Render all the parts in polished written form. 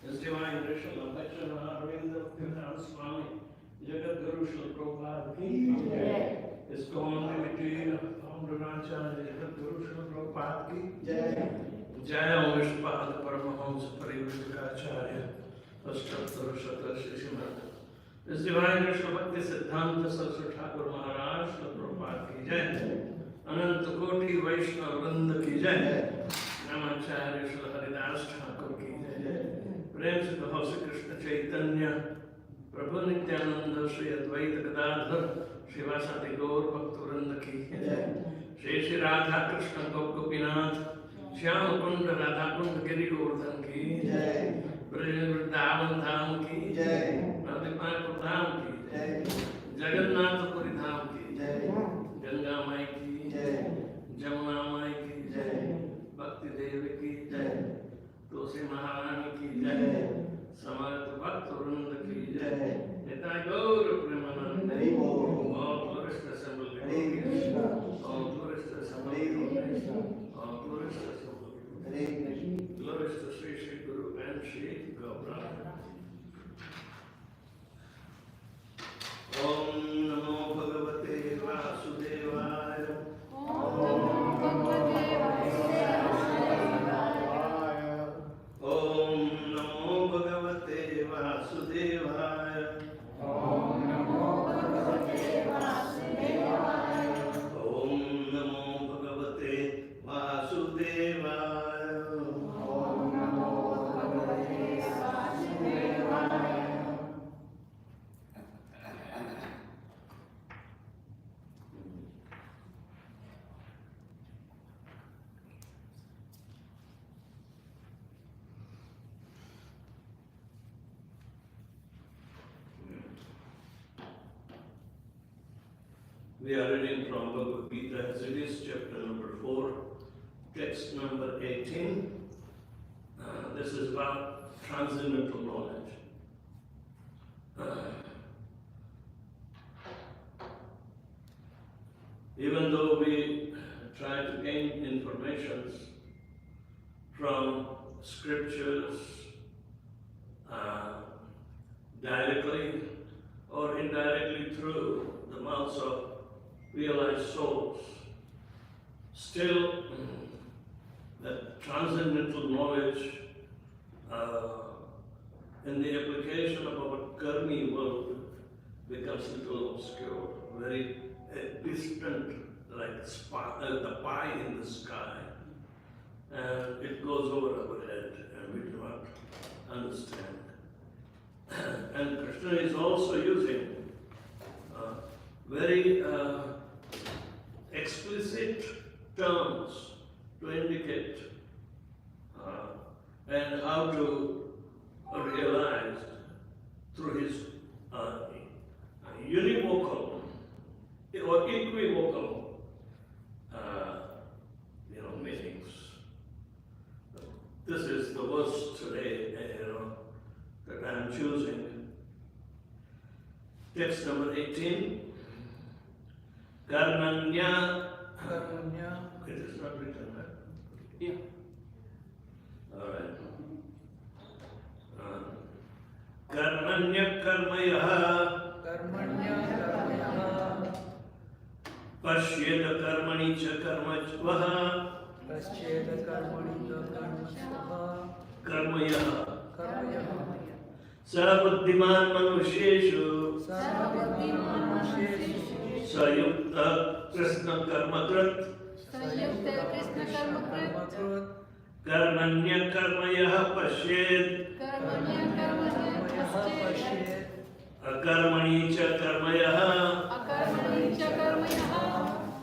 His Divine Grace Affection Arvind Swami, Jagat Guru Shri Prabhupada Ki Jai. ISKCON Committee, Founder Acharya Jagat Guru Shri Prabhupada Ki Jai. Jai Vishpad Paramahamsa Parivritakacharya, Ashtattara Shata Shishimata. His Divine Grace Bhakti Siddhanta Saraswati Thakur Maharaj Shri Prabhupada Ki Jai. Anant Koti Vaishnava Vrinda Ki Jai. Namacharya Shri Haridas Thakur Ki Jai. प्रेम से कहो श्री कृष्ण चैतन्य प्रभु नित्यानंद श्री अद्वैत गदाधर शिवासादि गौर भक्तवृंद की जय। श्री श्री राधा कृष्ण गोपीनाथ श्याम कुंड राधा कुंड गिरि गोवर्धन की जय। ब्रज वृंदावन धाम की जय। नंदीपालपुर धाम की जय। जगन्नाथपुरी धाम की जय। गंगा माई की जय। जमुना माई की जय। भक्ति देव की जय। तुलसी महारानी की जय। समर्थ भक्त वृंद की जय। निताय गौर प्रेमानंद हरि बोल। All tourist assembled Hare Krishna. All tourist assembled Hare Krishna. All tourist assembled Hare Krishna. Glories to Sri Sri Guru and Sri Gaura. Om Namo Bhagavate Vasudevaya. Om Bhagavate Vasudevaya. Om Namo Bhagavate Vasudevaya. Om Namo Bhagavate Vasudevaya. Om Namo Bhagavate Vasudevaya. Om Namo Bhagavate Vasudevaya. We are reading from Bhagavad Gita as it is, chapter number 4, text number 18. This is about transcendental knowledge. Even though we try to gain information from scriptures directly or indirectly through the mouths of realized souls, still that transcendental knowledge in the application of our karmi world becomes a little obscure, very distant, like the pie in the sky, and it goes over our head and we do not understand. And Krishna is also using very explicit terms to indicate and how to realize through his univocal or equivocal meanings. This is the verse today that I am choosing. Text number 18. Karmanya. It is not written, right? Yeah. All right. Karmanya karmaya. Pashyeda karmani cha karmachvaha. Karmaya. Sabuddhiman manusheshu. Sayukta Krishna Karmakrit. Karmanya karmaya pashyed. Akarmani cha karmaya.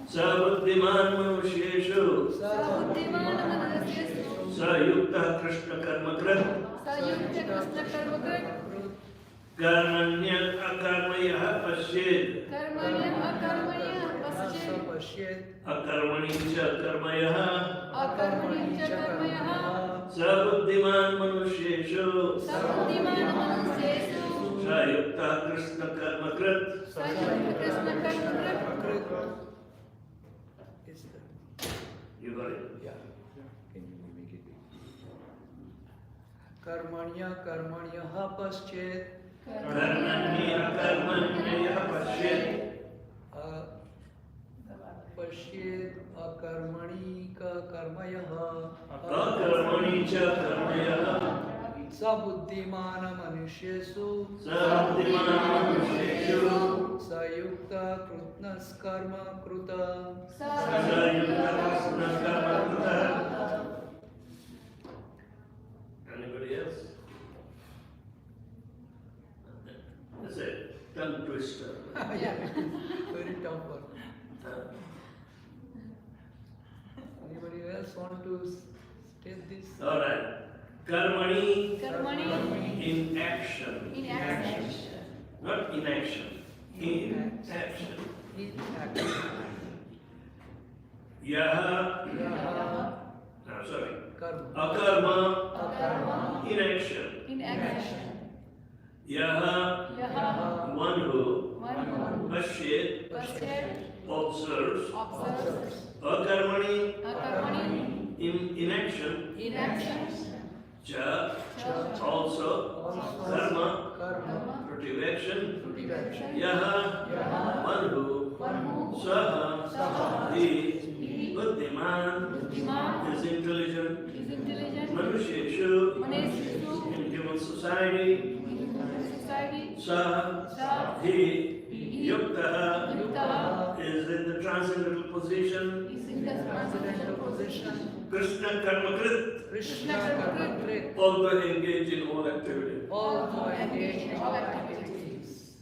Sabuddhiman manusheshu. Sayukta Krishna Karmakrit. Karmanya akarmaya pashyed. Akarmani cha karmaya. Sabuddhiman manusheshu. Sayukta Krishna Karmakrit. You got it? Yeah. Can you make it big? Karmanya karmanyah paschet. Karmanya karmanyah paschet. Paschet akarmani ka karmayah. Akarmani cha karmayah. Sabuddhimana manushesu. Sabuddhimana manushesu. Sayukta krutnas karma kruta. Sayukta krutnas karma kruta. Anybody else? That's a tongue twister. Yeah, very tough one. Anybody else want to state this? All right. Karmani, Karmani. In action. In action. Not inaction. In action. In action. Yaha. Yaha. No, sorry. Karma. Akarma. Akarma. In action. In action. Yaha. Yaha. One who. One who. Paschet. Paschet. Observes. Observes. Akarmani. Akarmani. In action. In action. Cha. Cha. Also. Karma. Karma. Fruitive action. Fruitive action. Yaha. Yaha. One who. One who. Saha. Saha. He. He. Buddhiman. Buddhiman. Is intelligent. Is intelligent. Manusheshu. Manusheshu. In human society. In human society. Saha. Sa. He. He. Yuktaha. Yuktaha. Is in the transcendental position. Is in the transcendental position. Krishna Karmakrit. Krishna Karmakrit. Although engaged in all activity. Although engaged in all activities.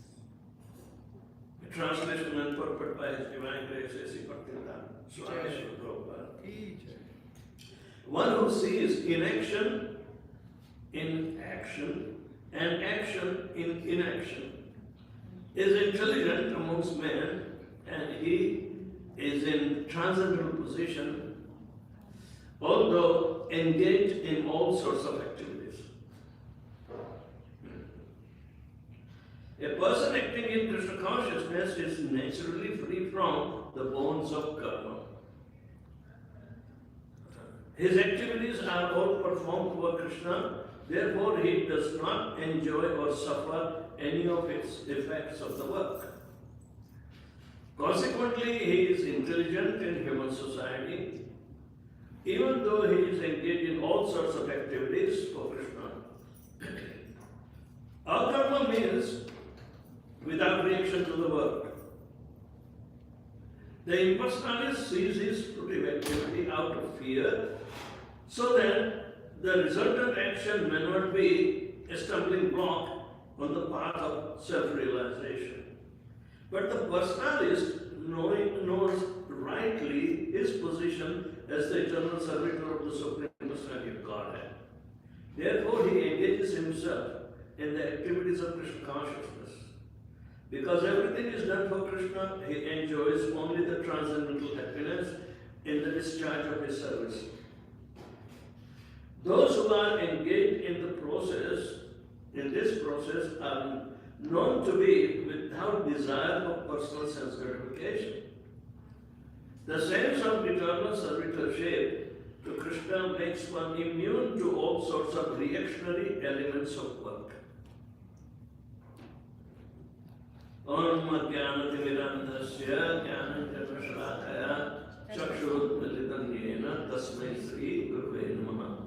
The translation and purport by His Divine Grace A.C. Bhaktivedanta Swami Srila Prabhupada. One who sees inaction in action and action in inaction is intelligent amongst men, and he is in transcendental position, although engaged in all sorts of activities. A person acting in Krishna consciousness is naturally free from the bonds of karma. His activities are all performed for Krishna, therefore he does not enjoy or suffer any of its effects of the work. Consequently, he is intelligent in human society, even though he is engaged in all sorts of activities for Krishna. Akarma means without reaction to the work. The impersonalist sees his fruitive activity out of fear, so that the resultant action may not be a stumbling block on the path of self-realization. But the personalist knows rightly his position as the eternal servitor of the Supreme Personality of Godhead. Therefore, he engages himself in the activities of Krishna consciousness. Because everything is done for Krishna, he enjoys only the transcendental happiness in the discharge of his service. Those who are engaged in this process, are known to be without desire for personal sense gratification. The sense of eternal servitorship to Krishna makes one immune to all sorts of reactionary elements of work. Om Jnanatimirandhasya Jnananjanashalakaya Chakshurudmilitam Yena Tasmai Sri Guruve Namaha.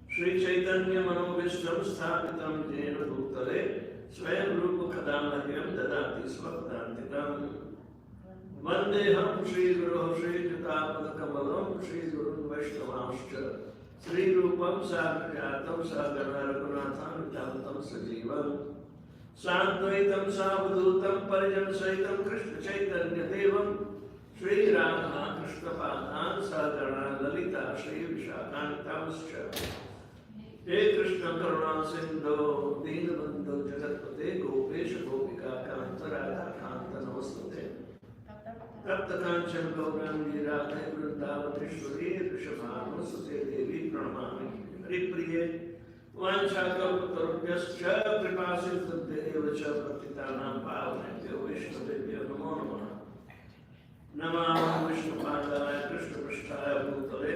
Shri Chaitanya Manobhishtam Sthapitam Jena Bhutale Swayam Rupa Kadamahyam Dadati Svabdantikam Vandeham Shri Guru Shri Jatapadakamalam Shri Guru Vaishnavamscha Shri Rupam Sagrajatam Sagara Raghunathan Vitamtam Sajivam Santaitam Savadutam Parijan Saitam Krishna Chaitanya Devam Shri Radha Krishna Padhan Sagara Lalita Shri Vishakanitamscha He Krishna Karuna Sindhu Deenabandhu Jagatpate Gopesha Gopika Kanta Radha Kanta Namastate Tapta Kanchan Gaurangi Radhe Vrindavadeshwari Rishabhanusate Devi Pranamami Haripriye Vanchakalpatarubhyascha Kripasindhubhyevacha Patitanam Pavanebhyo Vishnavebhyo Namo Namaha Namah Vishnupadaya Krishna Prishtaya Bhutale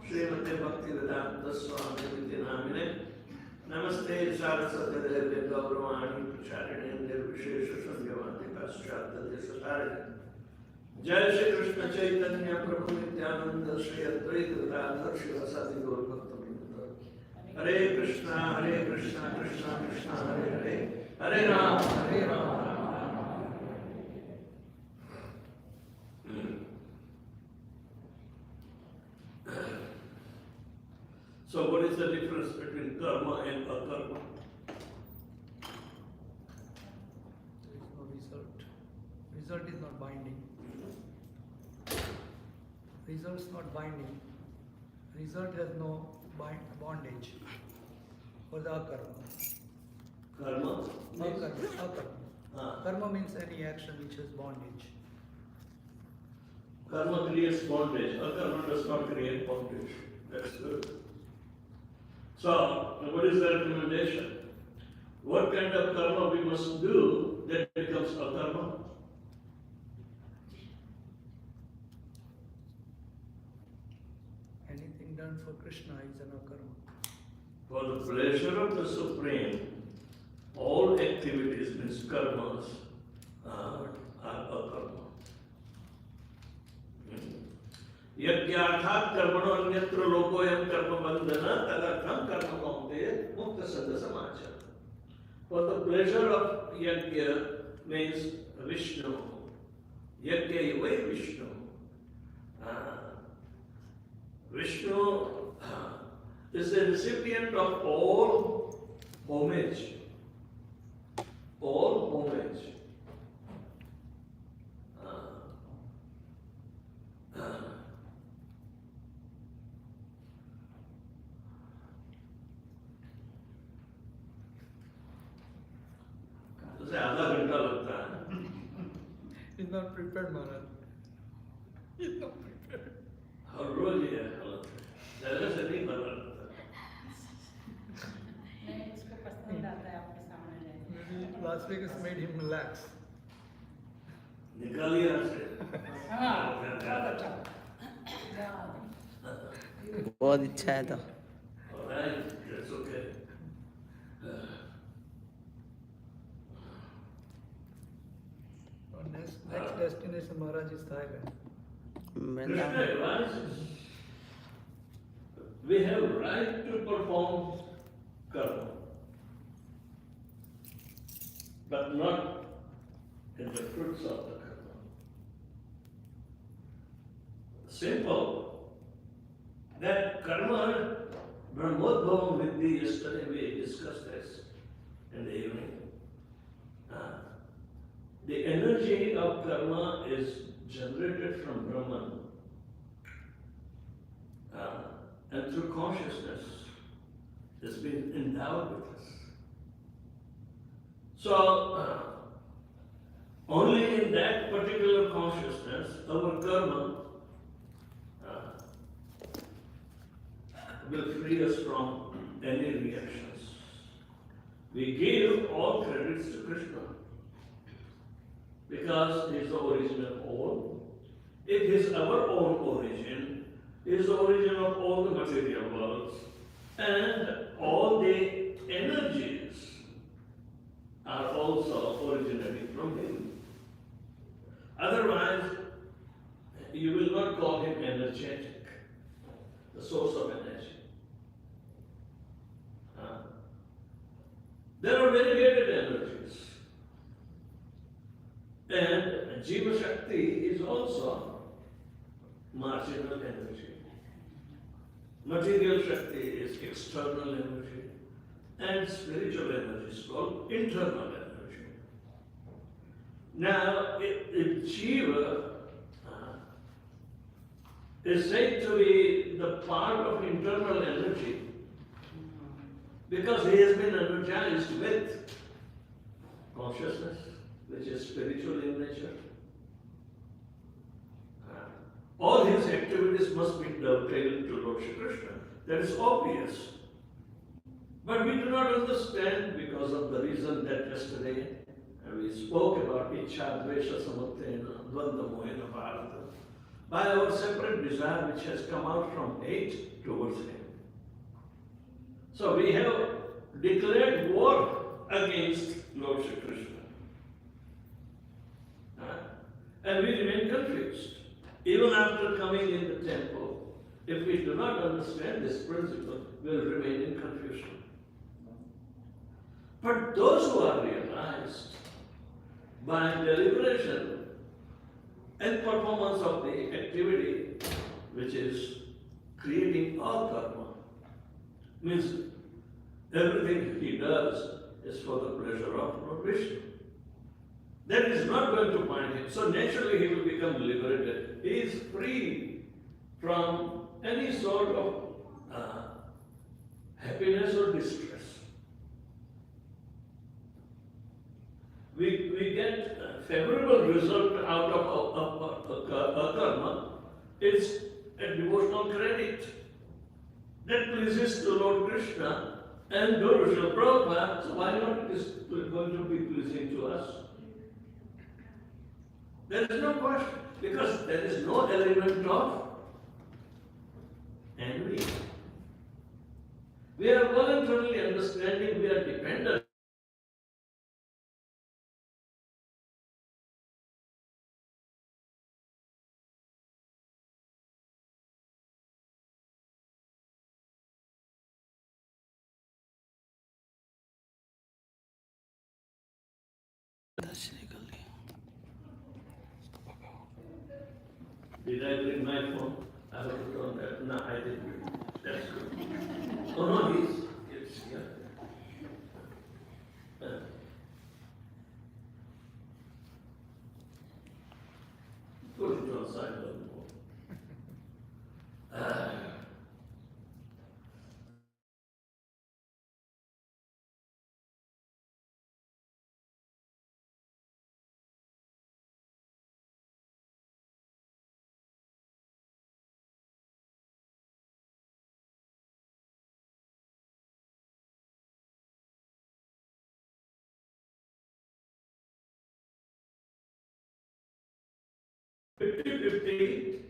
Srimate Bhaktivedanta Swami Niti Namine Namaste Saraswati Devi Gauravani Pracharine Nirvishesha Sanyavati Paschata Desatare. Jai Shri Krishna Chaitanya Prabhu Nityananda Shri Advaita Gadadhar Shivasati Gaur Bhakta. Hare Krishna, Krishna Krishna, Hare Hare, Hare Rama, Hare Rama. So what is the difference between karma and akarma? There is no result. Result is not binding. Result is not binding. Result has no bondage for the akarma. Karma? Akarma. Karma means any action which has bondage. Karma creates bondage. Akarma does not create bondage. That's good. So, what is the recommendation? What kind of karma we must do that becomes akarma? Anything done for Krishna is an akarma. For the pleasure of the Supreme, all activities means karmas are akarma. Yagyarthat karmano anyatra lokoyam karma bandhana tadartham karma kaunte mukta sangha samachara. For the pleasure of yajna means Vishnu. Yajna iva Vishnu. Vishnu is the recipient of all homage. All homage. उसे आधा घंटा लगता है. He's not prepared, Maharaj. He's not prepared. हर रोज ये हालत है. जगह से नहीं बदल रहा. नहीं इसको पसंद आता है आपके सामने रहना. Maybe last week has made him relax. निकालिए यहाँ से. हाँ बहुत अच्छा. बहुत इच्छा है तो Alright, that's okay. Next destination, Maharaj, is Thailand. Krishna advises we have right to perform karma, but not in the fruits of the karma. Simple. That karma, Brahmodbhavam Vidhi, yesterday we discussed this in the evening. The energy of karma is generated from Brahman and through consciousness has been endowed with us. So, only in that particular consciousness, our karma will free us from any reactions. We give all credits to Krishna because he is the origin of all. If he is our own origin, he is the origin of all the material worlds, and all the energies are also originating from him. Otherwise, you will not call him energetic, the source of energy. There are variegated energies. And Jiva Shakti is also marginal energy. Material Shakti is external energy. And spiritual energy is called internal energy. Now, if Jiva is said to be the part of internal energy, because he has been energized with consciousness, which is spiritual in nature. All his activities must be dovetailed to Lord Shri Krishna. That is obvious. But we do not understand because of the reason that yesterday we spoke about Ichha, Dvesha, Samuttena, Dvanda, Mohena, Bharata, by our separate desire which has come out from hate towards him. So we have declared war against Lord Shri Krishna. And we remain confused. Even after coming in the temple, if we do not understand this principle, we will remain in confusion. But those who are realized by deliberation and performance of the activity which is creating all karma, means everything he does is for the pleasure of Lord Vishnu. That is not going to bind him. So naturally he will become liberated. He is free from any sort of happiness or distress. We get a favorable result out of a karma. It's a devotional credit that pleases to Lord Krishna and Guru Srila Prabhupada. So why not it is going to be pleasing to us? There is no question, because there is no element of envy. We are voluntarily understanding we are dependent. Did I bring my phone? I have to turn that. No, I didn't. That's good. Oh no, it's here. Put it on silent mode. Fifty-50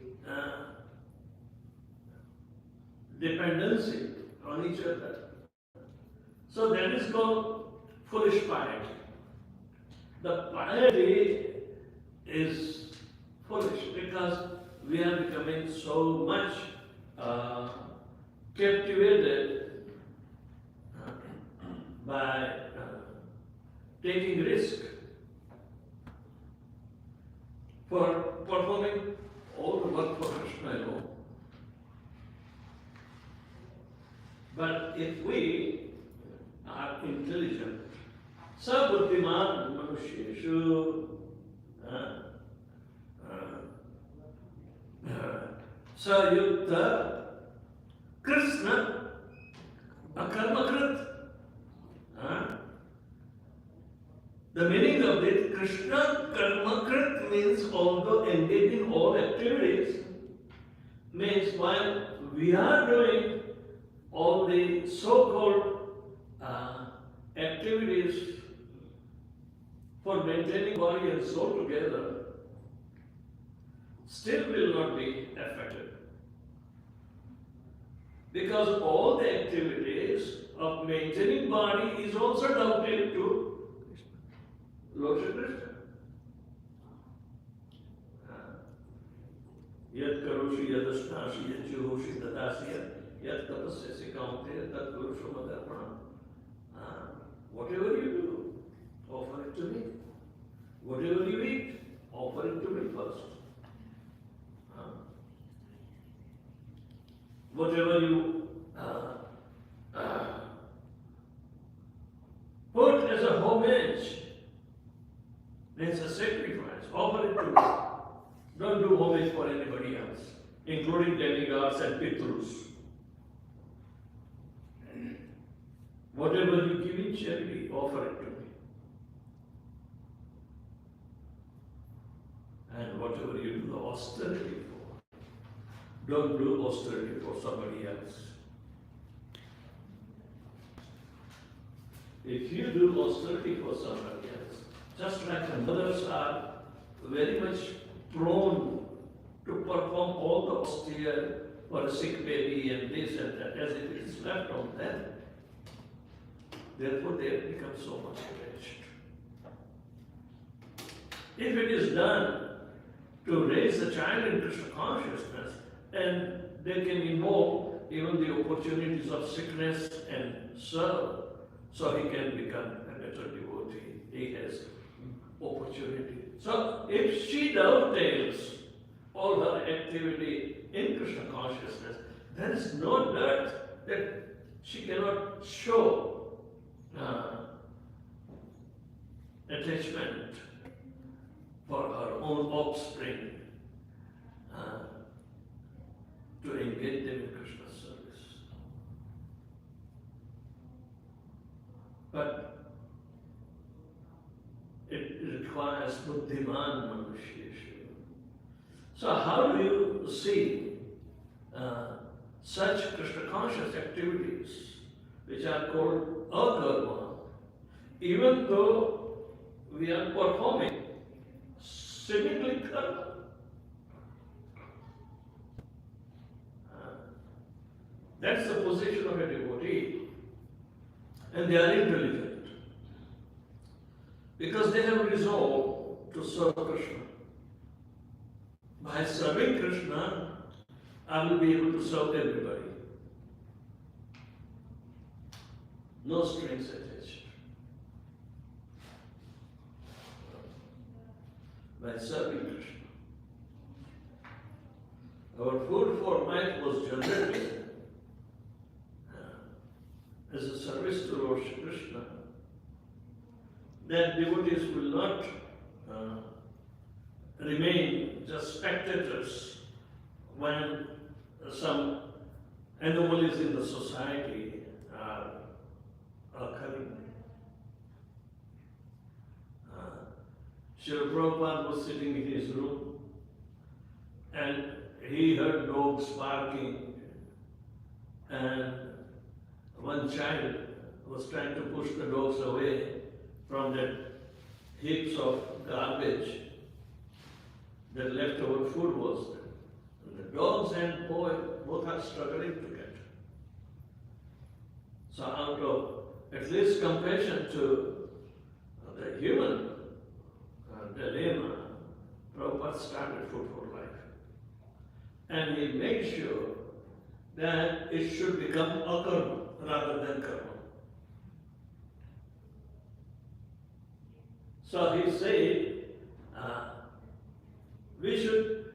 dependency on each other. So that is called foolish piety. The piety is foolish because we are becoming so much captivated by taking risk for performing all the work for Krishna alone. But if we are intelligent, sabuddhiman manusheshu, sayukta Krishna akarmakrit. The meaning of it, Krishna karmakrit means although engaged in all activities, means while we are doing all the so-called activities for maintaining body and soul together, still will not be affected. Because all the activities of maintaining body is also doubted to Lord Shri Krishna. Yat karoshi yadashnashi yat juhoshi tadasya yat tapasyasi kaunte tat gurusho madarpanam. Whatever you do, offer it to me. Whatever you eat, offer it to me first. Whatever you put as a homage, it's a sacrifice. Offer it to me. Don't do homage for anybody else, including demigods and pitrus. Whatever you give in charity, offer it to me. And whatever you do the austerity for, don't do austerity for somebody else. If you do austerity for somebody else, just like the mothers are very much prone to perform all the austere for a sick baby and this and that, as if it is left on them. Therefore, they have become so much attached. If it is done to raise the child in Krishna consciousness, and they can invoke even the opportunities of sickness and serve, so he can become a better devotee. He has opportunity. So if she dovetails all her activity in Krishna consciousness, there is no doubt that she cannot show attachment for her own offspring to engage them in Krishna's service. But it requires buddhiman manusheshu. So how do you see such Krishna conscious activities which are called akarma, even though we are performing seemingly karma? That's the position of a devotee. And they are intelligent. Because they have resolved to serve Krishna. By serving Krishna, I will be able to serve everybody. No strings attached. By serving Krishna. Our food for might was generated as a service to Lord Shri Krishna. That devotees will not remain just spectators when some anomalies in the society are occurring. Srila Prabhupada was sitting in his room and he heard dogs barking, and one child was trying to push the dogs away from that heaps of garbage that leftover food was there. And the dogs and boy both are struggling together. So out of at least compassion to the human dilemma, Prabhupada started Food for Life. And he made sure that it should become akarma rather than karma. So he said, we should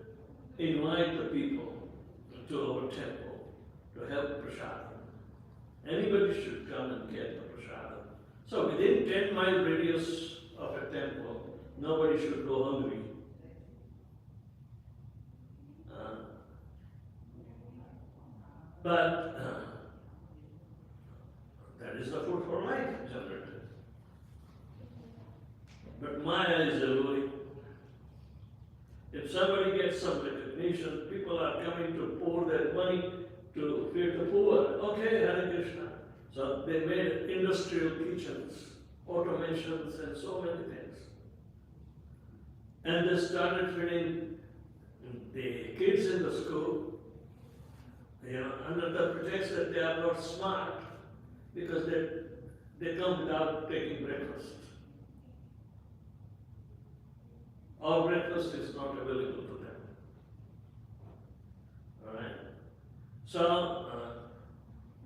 invite the people to our temple to have prasadam. Anybody should come and get the prasadam. So within 10-mile radius of a temple, nobody should go hungry. But that is the Food for Life generated. But Maya is alluring. If somebody gets some recognition, people are coming to pour their money to feed the poor. Okay, Hare Krishna. So they made industrial kitchens, automations, and so many things. And they started feeding the kids in the school, under the pretext that they are not smart, because they come without taking breakfast. Or breakfast is not available to them. All right? So,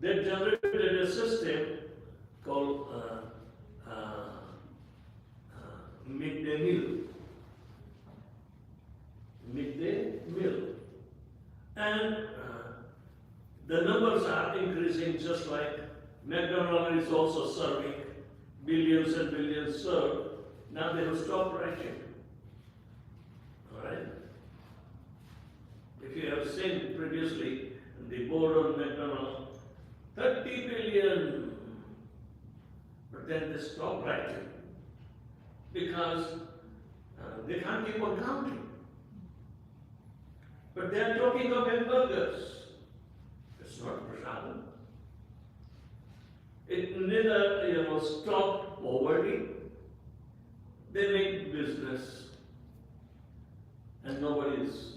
they generated a system called midday meal. Midday meal. And the numbers are increasing, just like McDonald's is also serving billions and billions served. Now they have stopped writing. All right? If you have seen previously the board on McDonald's, 30 billion, but then they stopped writing because they can't keep on counting. But they are talking of hamburgers. It's not prasadam. It neither stop poverty. They make business, and nobody is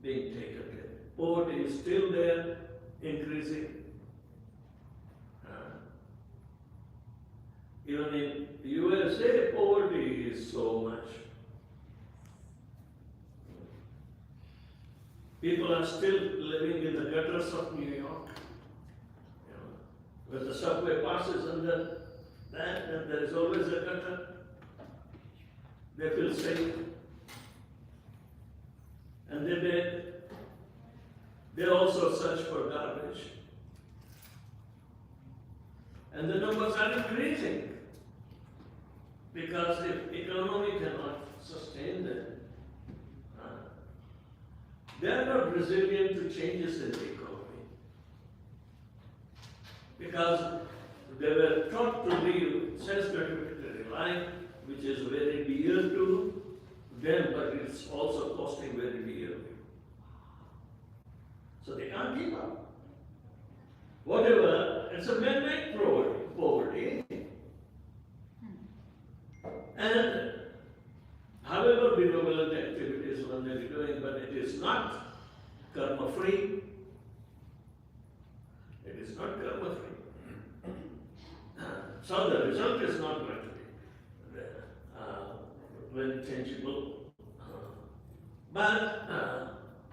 being taken care. Poverty is still there, increasing. even in USA, poverty is so much. People are still living in the gutters of New York. You know, when the subway passes under that, and there is always a gutter, they feel safe. And they also search for garbage. And the numbers are increasing because the economy cannot sustain them. They are not resilient to changes in the economy because they were taught to live self-gratificatory life, which is very dear to them, but it's also costing very dearly. So they can't keep up. Whatever, it's a man-made poverty. And however benevolent activities one may be doing, but it is not karma-free. It is not karma-free. So the result is not going to be very tangible. But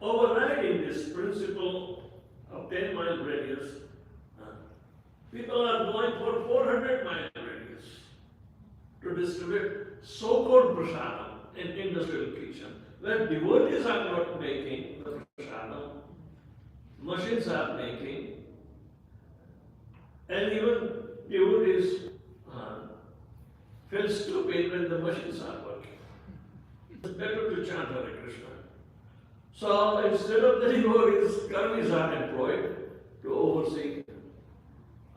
overriding this principle of 10-mile radius, people are going for 400-mile radius to distribute so-called prasadam in industrial kitchen, where devotees are not making the prasadam, machines are making, and even devotees feel stupid when the machines are working. It's better to chant Hare Krishna. So instead of the devotees, karmis are employed to oversee.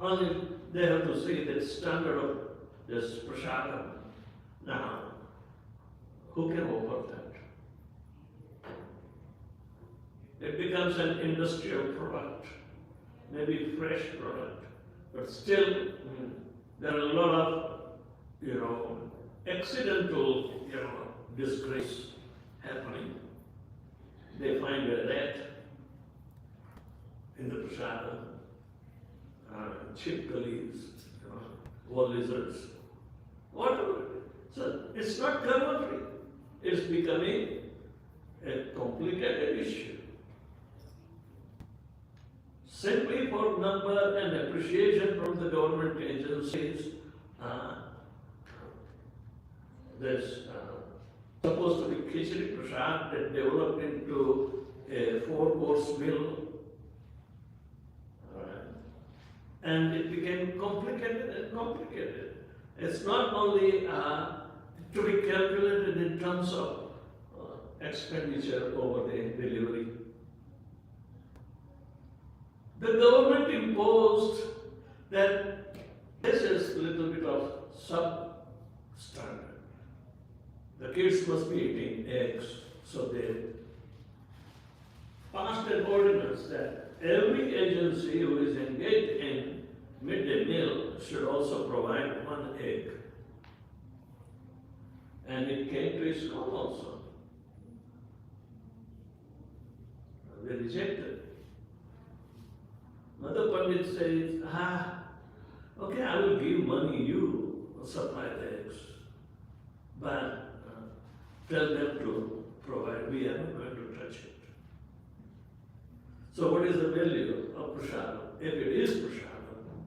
Only they have to see the standard of this prasadam. Now, who can offer that? It becomes an industrial product, maybe fresh product, but still there are a lot of, accidental, disgrace happening. They find a rat in the prasadam, chipkalis, or lizards, whatever. So it's not karma-free. It's becoming a complicated issue. Simply for number and appreciation from the government agencies, there's supposed to be khichdi prasad that developed into a 4-course meal. And it became complicated and complicated. It's not only to be calculated in terms of expenditure over the delivery. The government imposed that this is a little bit of substandard. The kids must be eating eggs, so they passed an ordinance that every agency who is engaged in midday meal should also provide 1 egg. And it came to ISKCON also. They rejected. Mother Pandit says, okay, I will give money, you supply the eggs. But tell them to provide, we are not going to touch it. So what is the value of prasadam, if it is prasadam?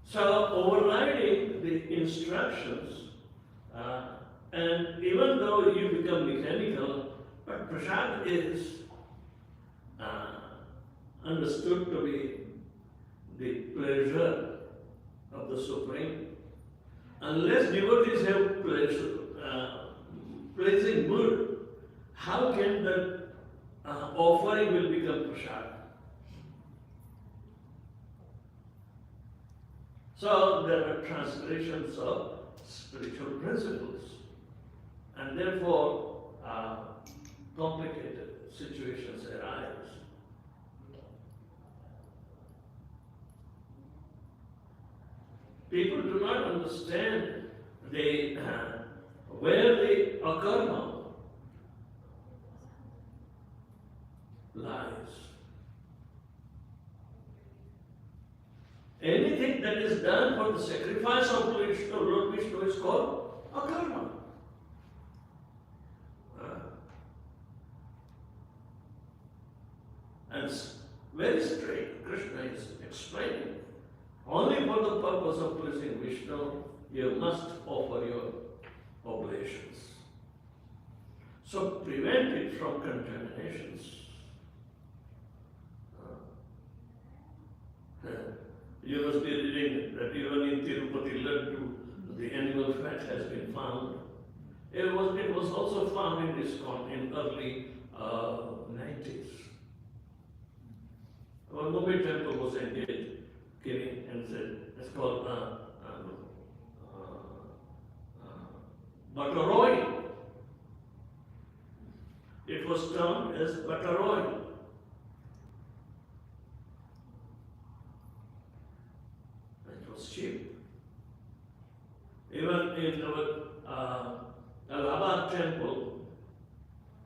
So overriding the instructions, and even though you become mechanical, but prasad is understood to be the pleasure of the Supreme. Unless devotees have pleasure, pleasing mood, how can the offering will become prasad? So there are transgressions of spiritual principles, and therefore complicated situations arise. People do not understand where the akarma lies. Anything activity that is done for the sacrifice of Lord Vishnu is called akarma. And it's very straight. Krishna is explaining. Only for the purpose of pleasing Vishnu, you must offer your oblations. So prevent it from contaminations. You must be reading that even in Tirupati Laddu, the animal fat has been found. It was also found in ISKCON in early 90s. Our Mumbai temple was engaged, giving and said, it's called butter oil. It was termed as butter oil. It was cheap. Even in our Allahabad temple,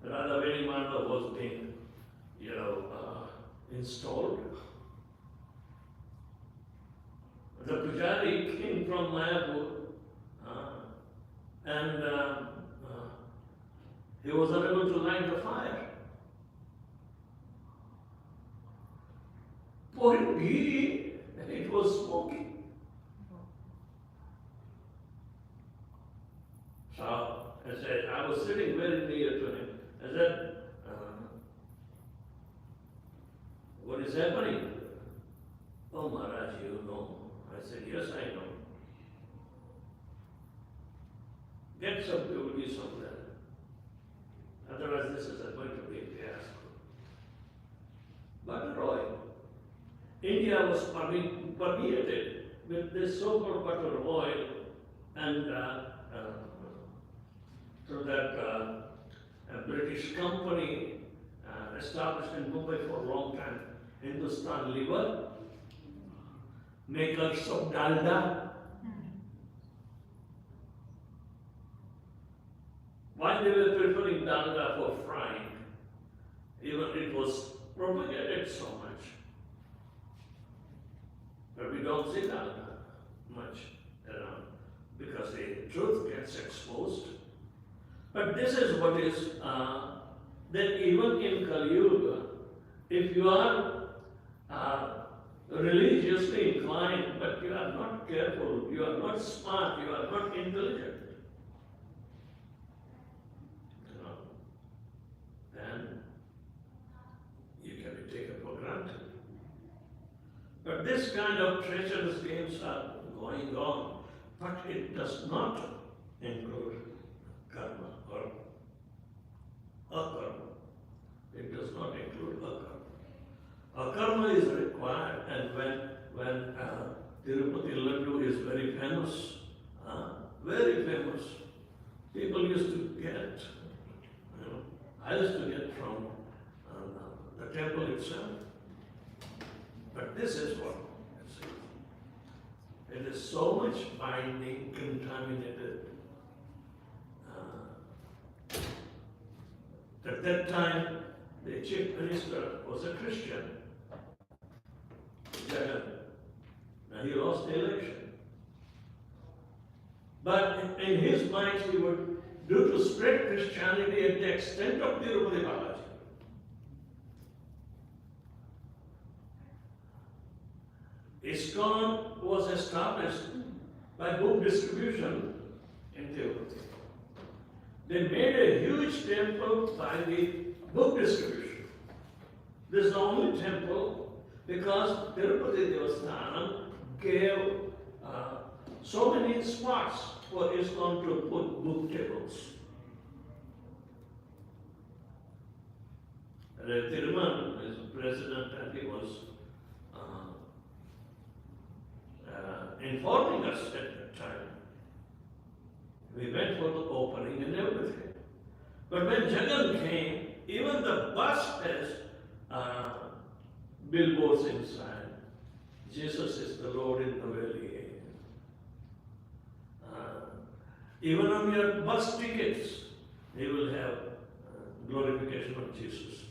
Radha Venimanda was being, installed. The Pujari came from Mayapur and he was unable to light the fire. Pouring ghee and it was smoking. So I said, I was sitting very near to him. I said, what is happening? Oh, Maharaj, you know. I said, yes, I know. Get some devotees somewhere. Otherwise, this is going to be a fiasco. Butter oil. India was permeated with this so-called butter oil, and so that a British company established in Mumbai for a long time, Hindustan Liver, makers of dalda. Why they were preferring dalda for frying, even it was propagated so much. But we don't see dalda much around because the truth gets exposed. But this is what is, that even in Kali Yuga, if you are religiously inclined, but you are not careful, you are not smart, you are not intelligent, then you can be taken for granted. But this kind of treacherous games are going on, but it does not include karma or akarma. It does not include akarma. Akarma is required, and when Tirupati Laddu is very famous, people used to get, I used to get from the temple itself. But this is what it is so much binding, contaminated. At that time, the chief minister was a Christian. Now he lost the election. But in his mind, he would do to spread Christianity at the extent of Tirupati Balaji. ISKCON was established by book distribution in Tirupati. They made a huge temple by the book distribution. This is the only temple because Tirupati Devasthanam gave so many spots for ISKCON to put book tables. Thiruman is president and he was informing us at that time. We went for the opening and everything. But when Jagan came, even the bus has billboards inside. Jesus is the Lord in the valley. Even on your bus tickets, you will have glorification of Jesus.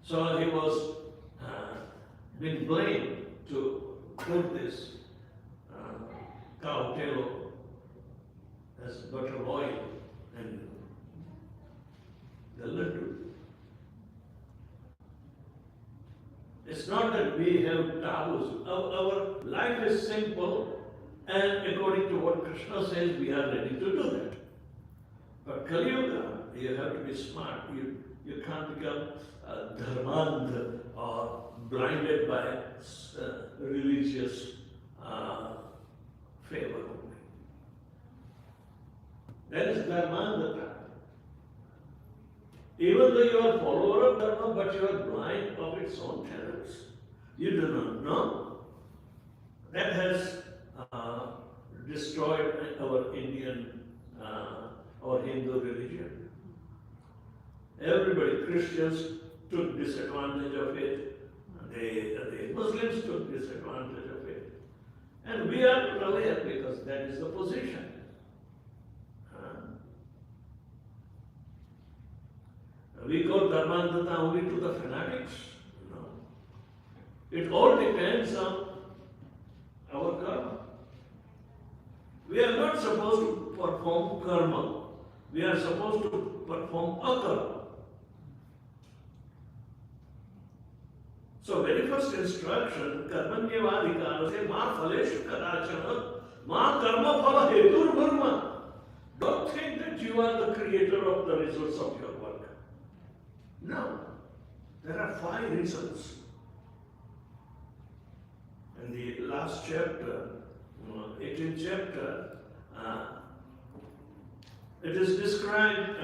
So he was being blamed to put this cow tail as butter oil and the laddu. It's not that we have taboos. Our life is simple, and according to what Krishna says, we are ready to do that. But Kali Yuga, you have to be smart. You can't become dharmandha or blinded by religious favor only. That is dharmandha. Even though you are a follower of dharma, but you are blind of its own tenets. You do not know. That has destroyed our Indian, our Hindu religion. Everybody, Christians took disadvantage of it. The Muslims took disadvantage of it. And we are not aware because that is the position. We call dharmandhata only to the fanatics. No. It all depends on our karma. We are not supposed to perform karma. We are supposed to perform akarma. So very first instruction, karmanyavadhikara se ma phaleshu kadachana ma karma phala hetur bharma. Don't think that you are the creator of the results of your work. No. There are 5 reasons. In the last chapter, 18th chapter, it is described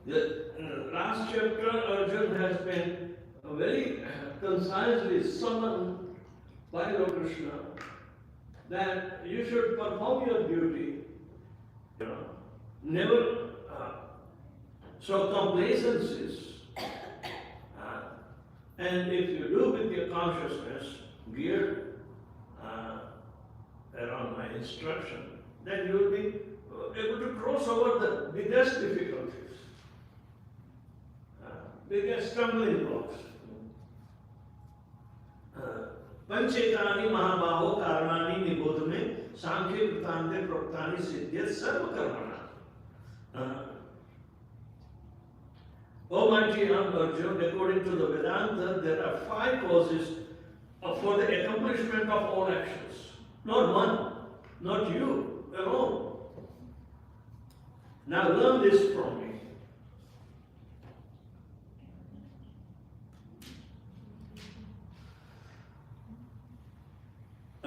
the last chapter, Arjuna has been very concisely summoned by Lord Krishna that you should perform your duty, never show complacencies, and if you do with your consciousness geared around my instruction, then you will be able to cross over the biggest difficulties. Biggest stumbling blocks. पंचेतानि महाबाहो कारणानि निबोध में सांख्य कृतान्ते प्रोक्तानि सिद्ध्यत सर्व कर्मणा. Almighty Arjuna, according to the Vedanta, there are 5 causes for the accomplishment of all actions. Not one, not you alone. Now learn this from me.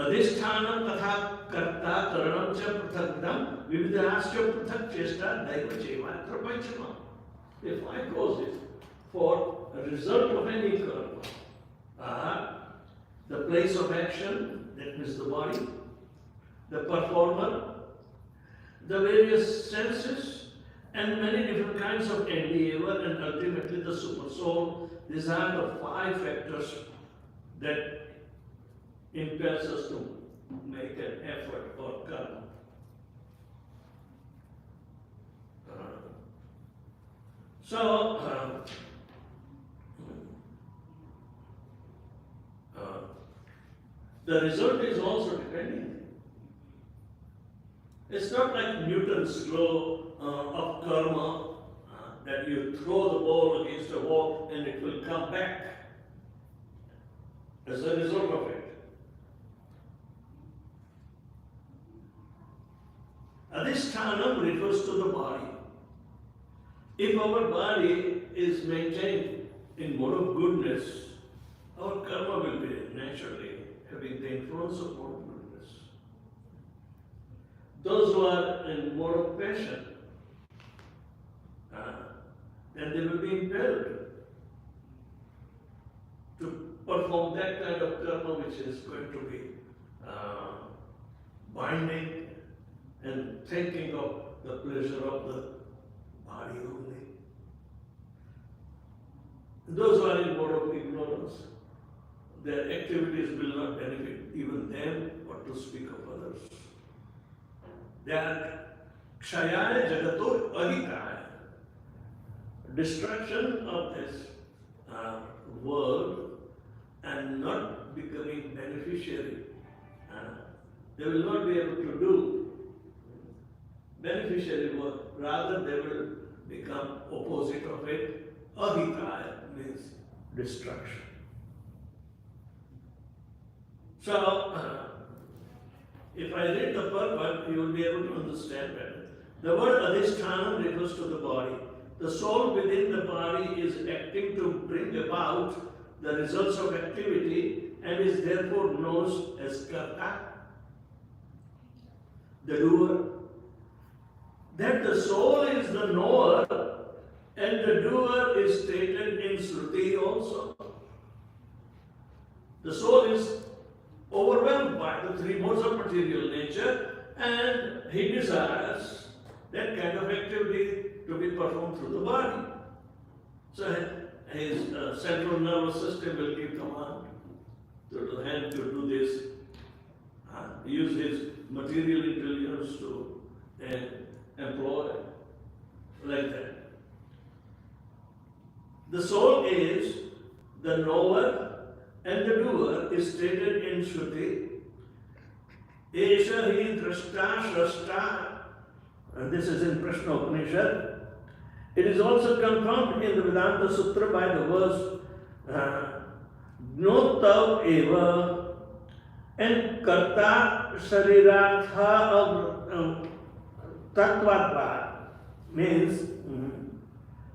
अधिष्ठानं तथा कर्ता करणं च पृथक्तम विविधाश्च पृथक् चेष्टा दैव चैवात्र पंचमः. The 5 causes for a result of any karma are the place of action, that means the body, the performer, the various senses, and many different kinds of endeavor, and ultimately the super soul. These are the 5 factors that impels us to make an effort or karma. The result is also depending. It's not like Newton's law of karma that you throw the ball against a wall and it will come back as a result of it. Adhisthana refers to the body. If our body is maintained in mode of goodness, our karma will be naturally having the influence of mode of goodness. Those who are in mode of passion, and they will be impelled to perform that kind of karma which is going to be binding and thinking of the pleasure of the body only. Those who are in mode of ignorance, their activities will not benefit even them or to speak of others. They are kshayaya jagato ahitaya. Destruction of this world and not becoming beneficiary. They will not be able to do beneficiary work, rather they will become opposite of it. Ahitaya means destruction. So, if I read the purport, you will be able to understand better. The word adhisthana refers to the body. The soul within the body is acting to bring about the results of activity and is therefore known as karta, the doer. That the soul is the knower and the doer is stated in Shruti also. The soul is overwhelmed by the three modes of material nature and he desires that kind of activity to be performed through the body. So his central nervous system will give command to the hand to do this, use his material intelligence to employ like that. The soul is the knower and the doer is stated in Shruti. Esha hi drashta shrashta, and this is in Prashna Upanishad. It is also confirmed in the Vedanta Sutra by the verse Gnotav eva and karta shariratha of tattvatva means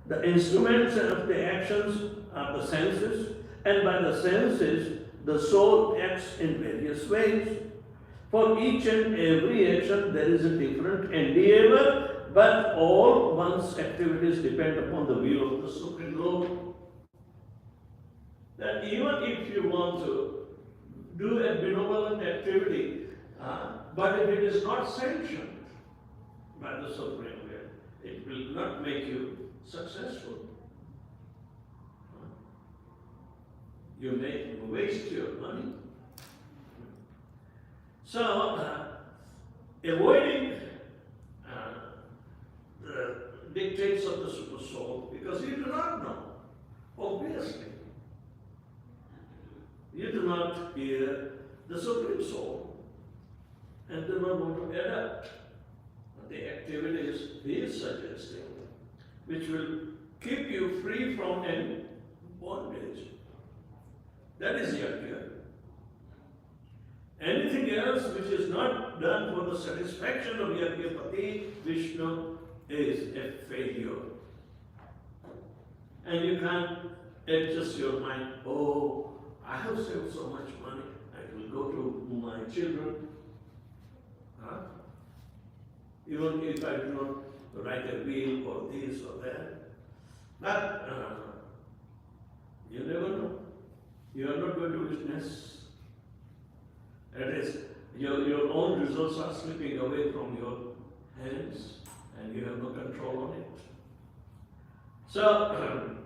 the instruments of the actions are the senses, and by the senses the soul acts in various ways. For each and every action there is a different endeavor, but all one's activities depend upon the will of the Supreme Lord. That even if you want to do a benevolent activity, but if it is not sanctioned by the Supreme Will, it will not make you successful. You may waste your money. So, avoiding the dictates of the super soul, because you do not know, obviously. You do not hear the Supreme Soul and do not want to adapt the activities he is suggesting, which will keep you free from any bondage. That is yajna. Anything else which is not done for the satisfaction of Yajnapati, Vishnu, is a failure. And you can't adjust your mind, oh, I have saved so much money, I will go to my children. Even if I do not write a will or this or that. But you never know. You are not going to witness. That is, your own results are slipping away from your hands and you have no control on it. So,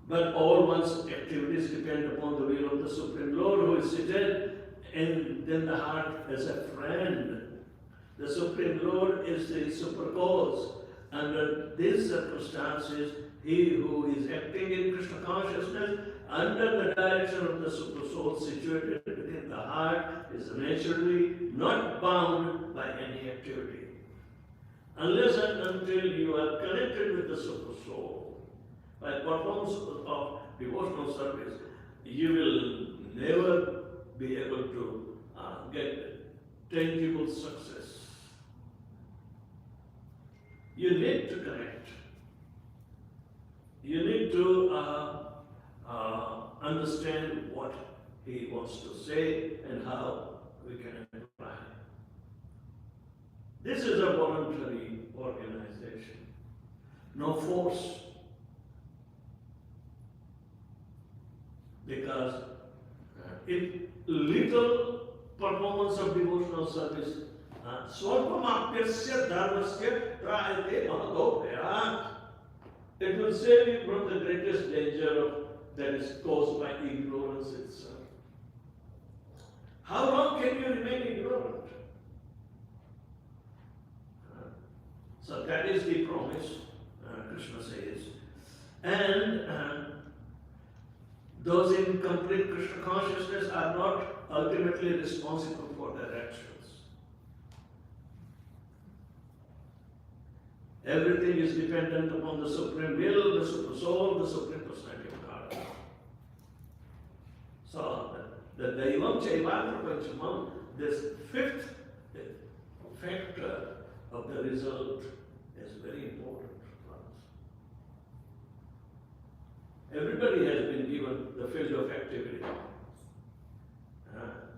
but all one's activities depend upon the will of the Supreme Lord who is seated in the heart as a friend. The Supreme Lord is the super cause. Under these circumstances, he who is acting in Krishna consciousness under the direction of the Super Soul situated within the heart is naturally not bound by any activity. Unless and until you are connected with the Super Soul by performance of devotional service, you will never be able to get tangible success. You need to connect. you need to understand what he wants to say and how we can apply. This is a voluntary organization, no force. Because if little performance of devotional service, swalpamapyasya dharmasya prayate mahadopya, it will save you from the greatest danger that is caused by ignorance itself. How long can you remain ignorant? So that is the promise, Krishna says. And those in complete Krishna consciousness are not ultimately responsible for their actions. Everything is dependent upon the Supreme Will, the Super Soul, the Supreme Personality of God. So, the Daivam Chaiva Prapanchamam, this fifth factor of the result is very important for us. Everybody has been given the field of activity.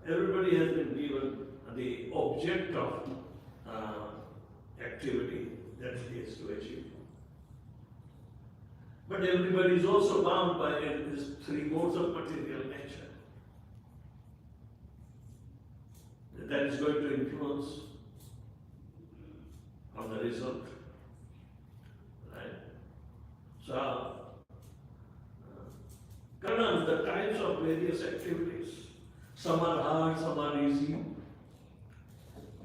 Everybody has been given the object of activity that he has to achieve. But everybody is also bound by these three modes of material nature. That is going to influence on the result. Right? So, Karan, the types of various activities, some are hard, some are easy.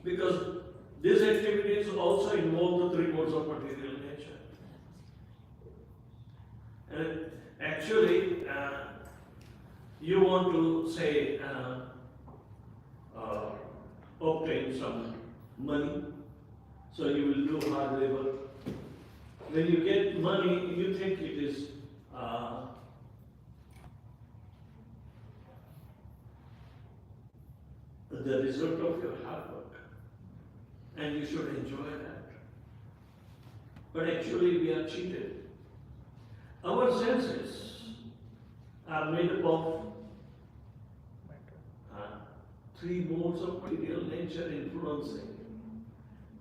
Because these activities also involve the three modes of material nature. And actually, you want to say, obtain some money, so you will do hard labor. When you get money, you think it is the result of your hard work, and you should enjoy that. But actually, we are cheated. Our senses are made up of three modes of material nature influencing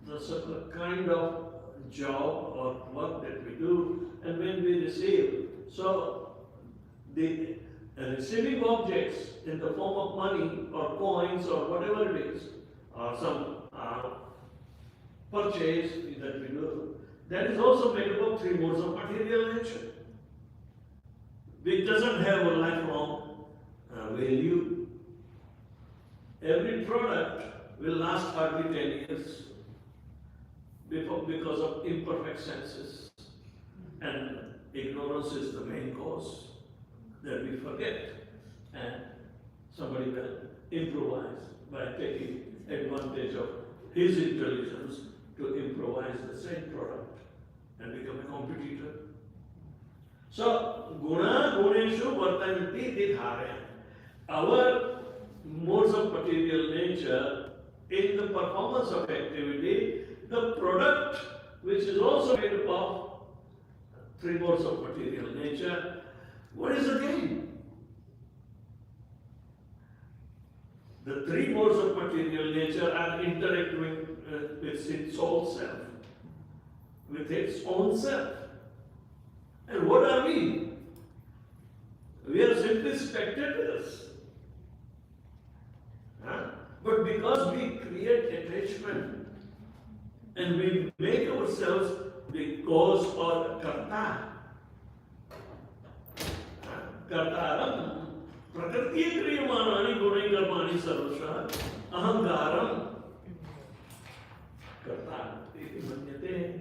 the kind of job or work that we do, and when we receive. So, the receiving objects in the form of money or coins or whatever it is, or some purchase that we do, that is also made up of three modes of material nature, which doesn't have a lifelong value. Every product will last hardly 10 years because of imperfect senses, and ignorance is the main cause that we forget, and somebody will improvise by taking advantage of his intelligence to improvise the same product and become a competitor. So, guna guneshu vartanti didhare. Our modes of material nature, in the performance of activity, the product, which is also made up of three modes of material nature, what is the gain? The three modes of material nature are interacting with its own self, with its own self. And what are we? We are simply spectators. But because we create attachment and we make ourselves the cause or karta, kartaram, prakriti kriyamanani gunai karmani sarvasha, ahangaram, karta iti manyate.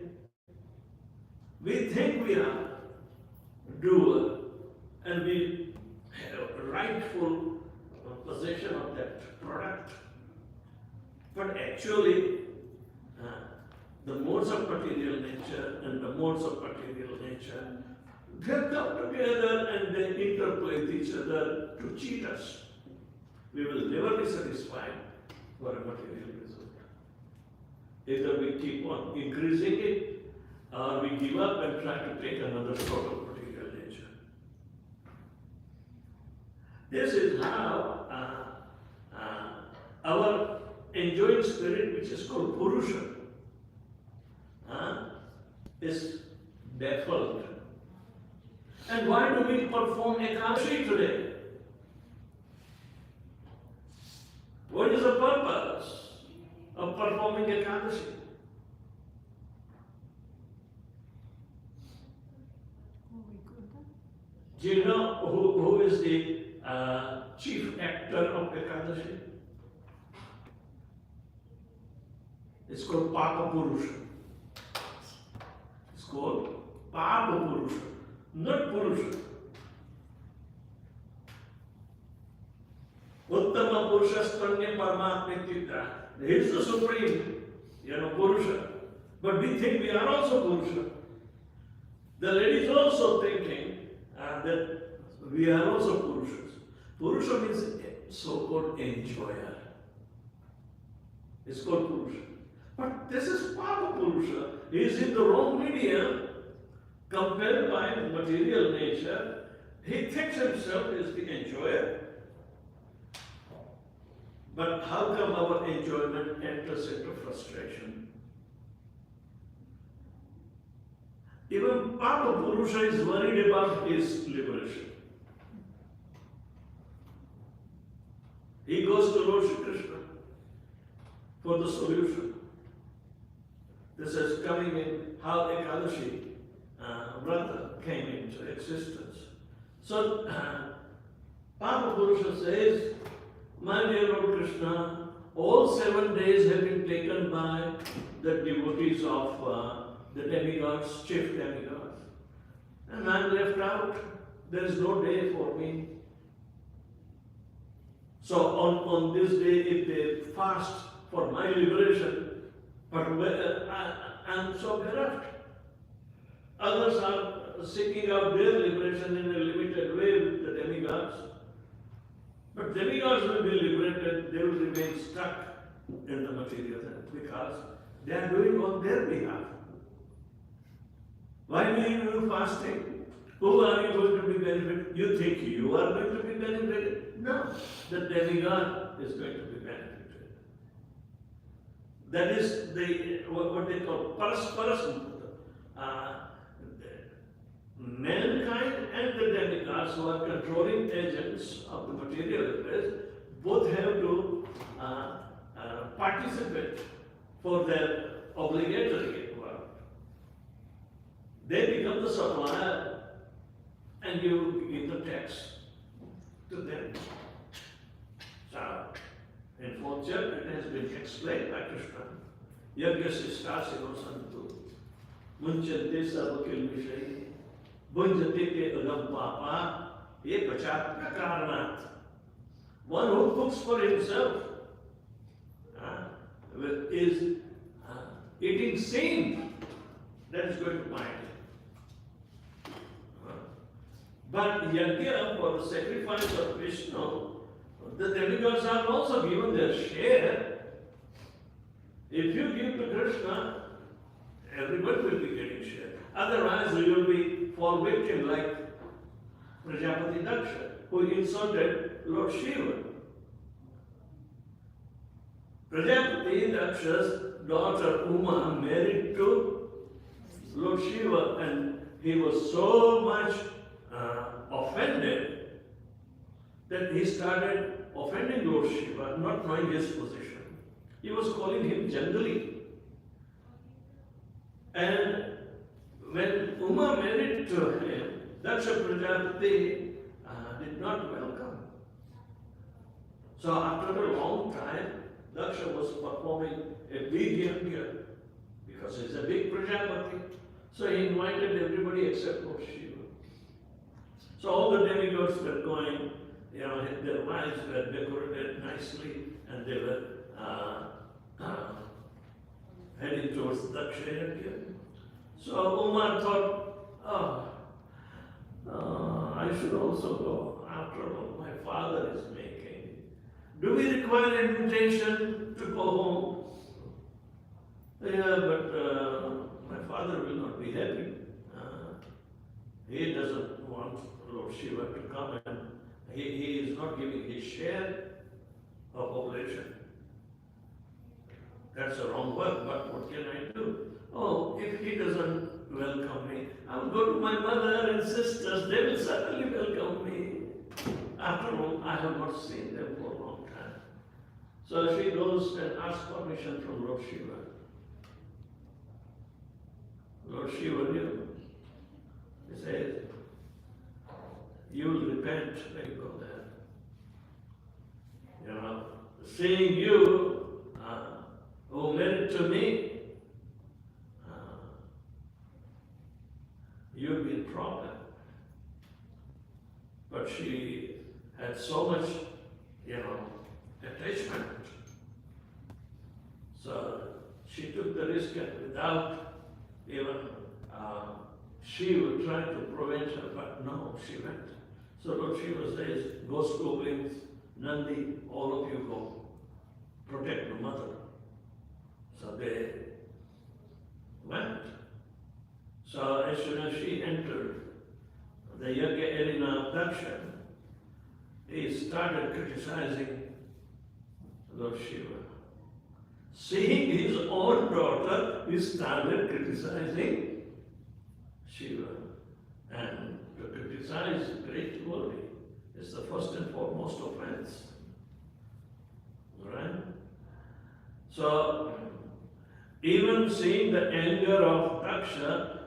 We think we are doer and we have rightful possession of that product. But actually, the modes of material nature and the modes of material nature, they come together and they interplay with each other to cheat us. We will never be satisfied for a material result. Either we keep on increasing it, or we give up and try to take another sort of material This is how our enjoying spirit, which is called Purusha, is baffled. And why do we perform Ekadashi today? What is the purpose of performing Ekadashi? Do you know who is the chief actor of Ekadashi? It's called Papa Purusha. It's called Papa Purusha, not Purusha. Uttama Purusha Stanya Paramatma. He is the supreme, Purusha. But we think we are also Purusha. The lady is also thinking that we are also Purushas. Purusha means so-called enjoyer. It's called Purusha. But this is Papa Purusha. He is in the wrong medium, compelled by material nature. He thinks himself is the enjoyer. But how come our enjoyment enters into frustration? Even Papa Purusha is worried about his liberation. He goes to Lord Shri Krishna for the solution. This is coming in how Ekadashi Vrata came into existence. So Papa Purusha says, my dear Lord Krishna, all 7 days have been taken by the devotees of the demigods, chief demigods. And I'm left out. There is no day for me. So on this day, if they fast for my liberation, but I'm so bereft. Others are seeking out their liberation in a limited way with the demigods. But demigods will be liberated, they will remain stuck in the material because they are doing on their behalf. Why do you do fasting? Who are you going to be benefited? You think you are going to be benefited? No, the demigod is going to be benefited. That is what they call parasparas. Mankind and the demigods who are controlling agents of the material affairs both have to participate for their obligatory work. They become the supplier and you give the tax to them. So, in 4th chapter it has been explained by Krishna. Yagyasya stasino santu munchante sarvakil vishayi bunjate te agam papa ye pachatya karanat. One who cooks for himself is eating sin, that is going to mind. But yajna, for the sacrifice of Vishnu, the demigods are also given their share. If you give to Krishna, everybody will be getting share. Otherwise, you will be fall victim like Prajapati Daksha, who insulted Lord Shiva. Prajapati Daksha's daughter Uma married to Lord Shiva, and he was so much offended that he started offending Lord Shiva, not knowing his position. He was calling him Jangli. And when Uma married to him, Daksha Prajapati did not welcome. So after a long time, Daksha was performing a big yajna because he's a big Prajapati. So he invited everybody except Lord Shiva. So all the demigods were going, their wives were decorated nicely and they were heading towards Daksha yajna. So Uma thought, I should also go. After all, my father is making. Do we require invitation to go home? Yeah, but my father will not be happy. He doesn't want Lord Shiva to come, and he is not they share a population. That's a wrong word, but what can I do? Oh, if he doesn't welcome me, I will go to my mother and sisters, they will certainly welcome me. After all, I have not seen them for a long time. So she goes and asks permission from Lord Shiva. Lord Shiva knew. He says, you will repent when you go there. You know, seeing you who married to me, you'll be in problem. But she had so much, attachment. So she took the risk and without even, she would try to prevent her, but no, she went. So Lord Shiva says, go with Nandi, all of you go, protect the mother. So they went. So as soon as she entered the Yajna arena of Daksha, he started criticizing Lord Shiva. Seeing his own daughter, he started criticizing Shiva. And to criticize great devotee is the first and foremost offense. Right? So, even seeing the anger of Daksha,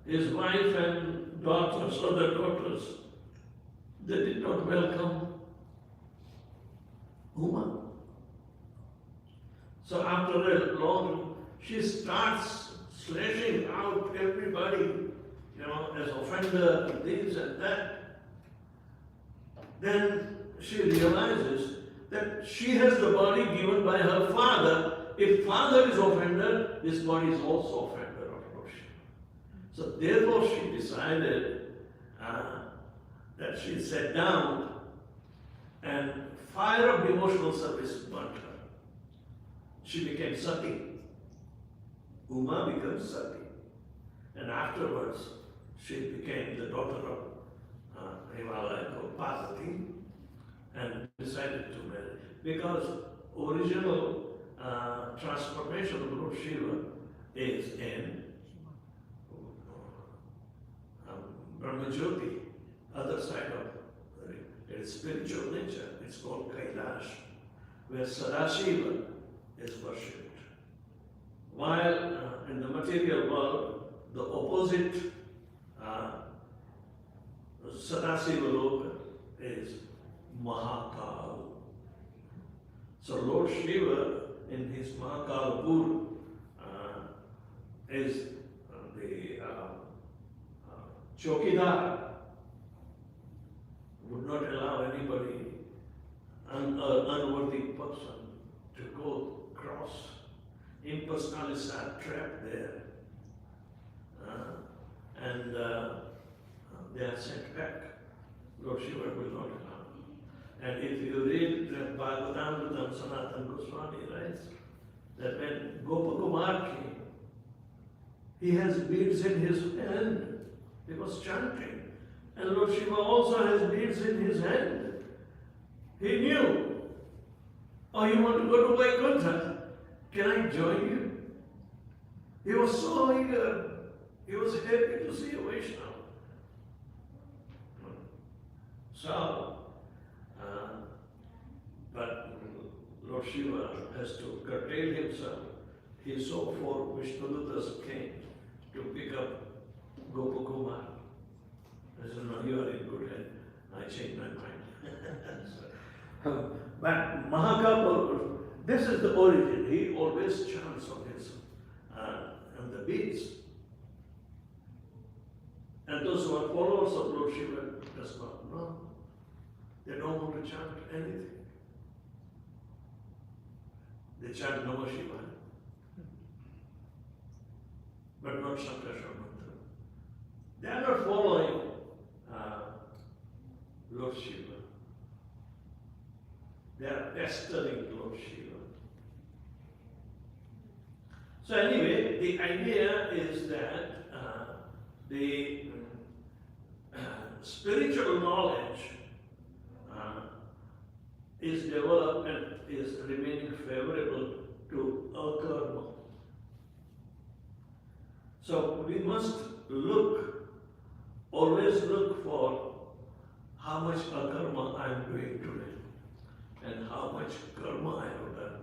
his wife and daughters, other daughters, they did not welcome Uma. So after a long, she starts slashing out everybody, as offender, this and that. Then she realizes that she has the body given by her father. If father is offender, this body is also offender of Lord Shiva. So therefore she decided that she sat down and fire of devotional service burnt her. She became Sati. Uma becomes Sati. And afterwards, she became the daughter of Himalaya called Parvati and decided to marry. Because original transformation of Lord Shiva is in Brahmajyoti, other side of its spiritual nature. It's called Kailash, where Sadashiva is worshipped. While in the material world, the opposite Sadashiva Loka is Mahakal. So Lord Shiva in his Mahakalapur is the Chokidar, would not allow anybody, unworthy person, to go cross. Impersonalists are trapped there. And they are sent back. Lord Shiva will not allow. And if you read the Bhagavatam, Sanatana Goswami writes that when Gopakumar came, he has beads in his hand. He was chanting. And Lord Shiva also has beads in his hand. He knew. Oh, you want to go to Vaikuntha? Can I join you? He was so eager. He was happy to see a Vaishnava. So, but Lord Shiva has to curtail himself. He saw four Vishnudutas came to pick up Gopakumar. I said, no, you are in good head. I changed my mind. But Mahakal, this is the origin. He always chants on his, on the beads. And those who are followers of Lord Shiva does not know. They don't want to chant anything. They chant Namah Shivaya, but not Sankara Mantra. They are not following Lord Shiva. They are pestering Lord Shiva. So anyway, the idea is that the spiritual knowledge his development is remaining favorable to akarma. So we must always look for how much akarma I am doing today and how much karma I have done.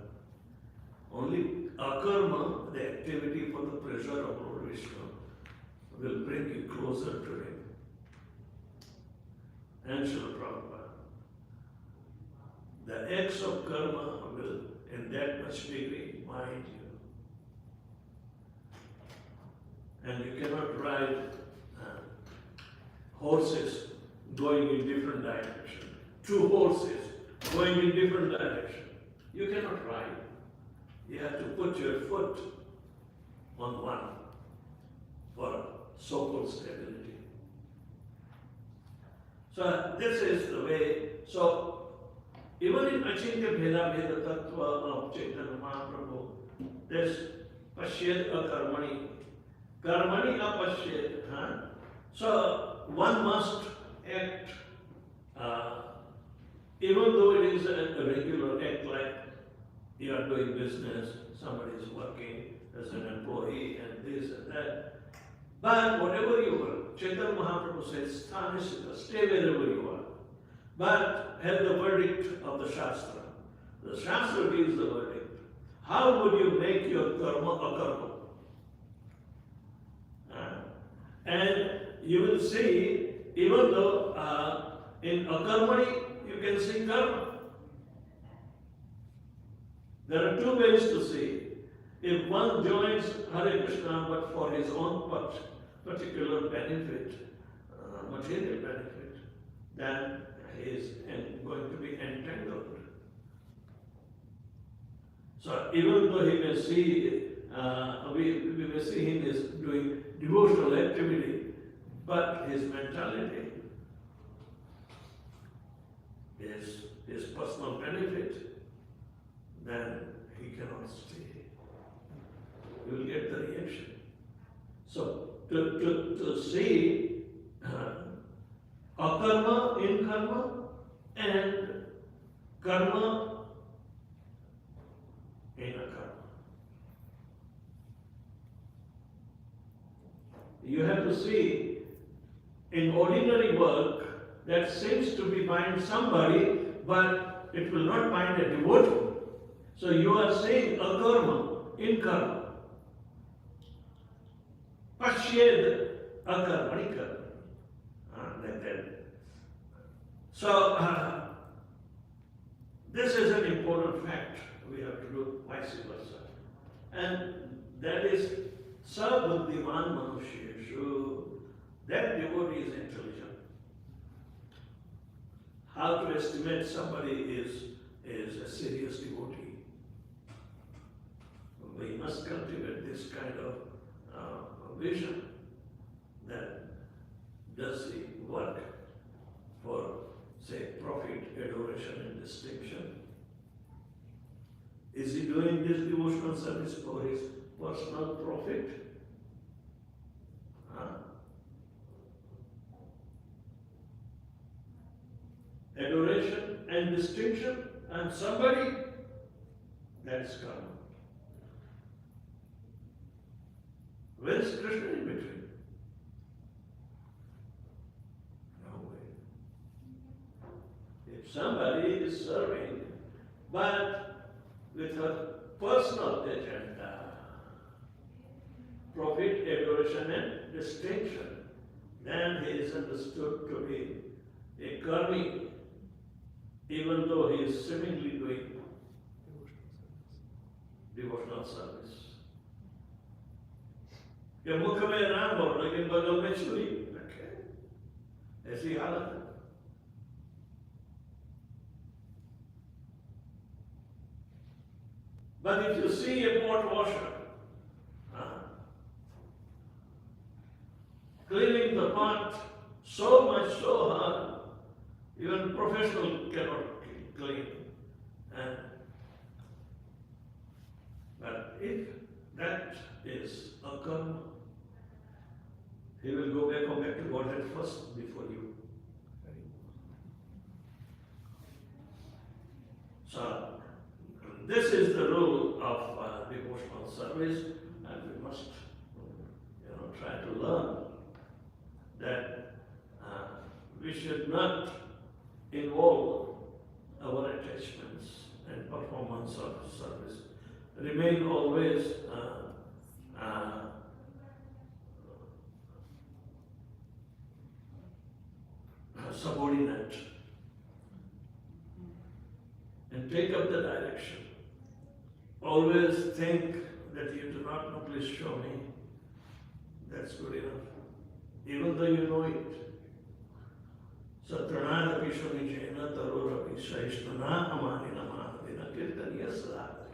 Only akarma, the activity for the pleasure of Lord Vishnu, will bring you closer to Him. And Srila Prabhupada, the acts of karma will in that much degree mind you. And you cannot ride horses going in different directions. Two horses going in different directions. You cannot ride. You have to put your foot on one for so-called stability. So this is the way. So even in Achintya Bheda Bheda Tattva of Chaitanya Mahaprabhu, there's Pashyed Akarmani. Karmani Apashyed. So one must act, even though it is a regular act, like you are doing business, somebody is working as an employee and this and that. But whatever you are, Chaitanya Mahaprabhu says, stay wherever you are. But have the verdict of the Shastra. The Shastra gives the verdict. How would you make your karma akarma? And you will see, even though in akarmani you can see karma. There are two ways to see. If one joins Hare Krishna but for his own particular benefit, material benefit, then he is going to be entangled. So even though he may see, we may see him as doing devotional activity, but his mentality is his personal benefit, then he cannot stay. You will get the reaction. So to see akarma in karma and karma in akarma. You have to see in ordinary work that seems to be bind somebody, but it will not bind a devotee. So you are saying akarma in karma. Pashyed akarmani karma. Like that. So this is an important fact. We have to do vice versa. And that is sabuddhiman manusheshu. That devotee is intelligent. How to estimate somebody is a serious devotee. We must cultivate this kind of vision that does the work for, say, profit, adoration, and distinction. Is he doing this devotional service for his personal profit? Adoration and distinction and somebody, that's karma. Where is Krishna in between? No way. If somebody is serving, but with her personal agenda, profit, adoration, and distinction, then he is understood to be a karmi, even though he is seemingly doing devotional service. कि मुख में राम हो लेकिन बगल में छुरी रखे, ऐसी हालत है। But if you see a pot washer cleaning the pot so much so hard, even professional cannot clean. But if that is a karma, he will go back to Godhead first before you. This is the rule of devotional service, and we must, try to learn that we should not involve our attachments and performance of service. Remain always subordinate and take up the direction. Always think that you do not know, please show me. That's good enough. Even though you know it. Satranada Vishwanijena Tarora Vishaishnana Amanina Mahadina Kirtaniya Sadhana.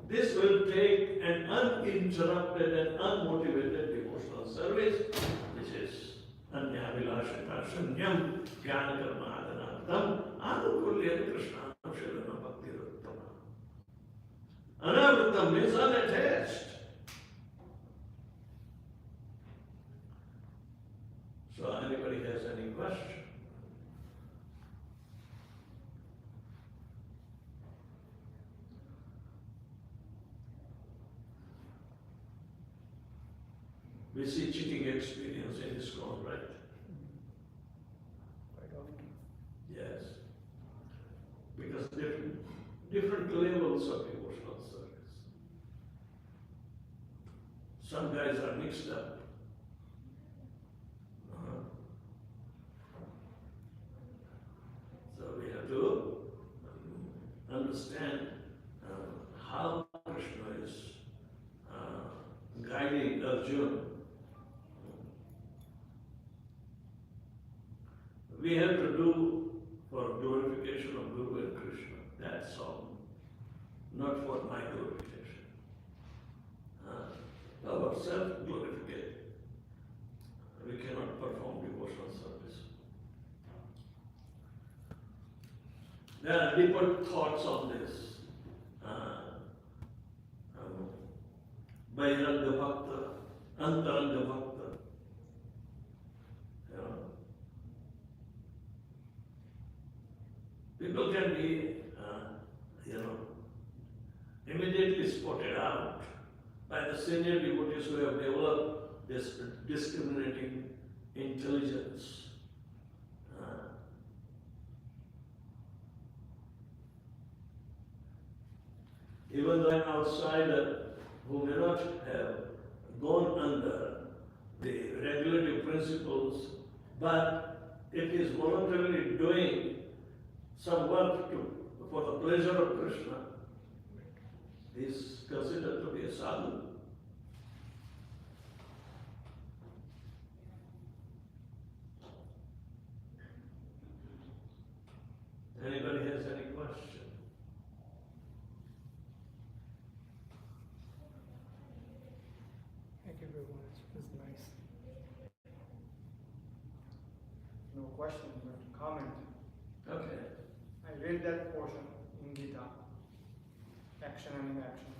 This will take an uninterrupted and unmotivated devotional service, which is Anyavilashita Shunyam Jnanakarma Adhanartham Anukulyat Krishna Shilana Bhakti Ruttama. Anavrittam means unattached. So anybody has any question? We see cheating experience in ISKCON, right? Quite often. Yes. Because different levels of devotional service. Some guys are mixed up. So we have to understand how Krishna is guiding Arjuna. We have to do for glorification of Guru and Krishna. That's all. Not for my glorification. Our self-glorification. We cannot perform devotional service. There are deeper thoughts on this. Bairanga Bhakta, Antaranga Bhakta. People can be, immediately spotted out by the senior devotees who have developed this discriminating intelligence. Even though an outsider who may not have gone under the regulative principles, but it is voluntarily doing some work for the pleasure of Krishna, is considered to be a sadhu. Anybody has any question? Thank you very much. It was nice. No question, but comment. Okay. I read that portion in Gita, action and inaction.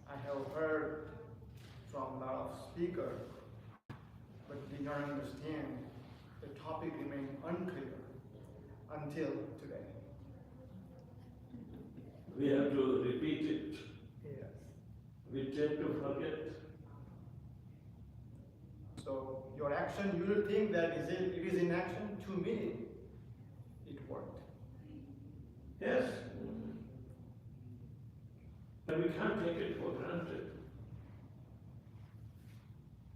I have heard from a lot of speakers, but did not understand. The topic remained unclear until today. We have to repeat it. Yes. We tend to forget. So your action, you will think that it is in action. To me, it worked. Yes. But we can't take it for granted.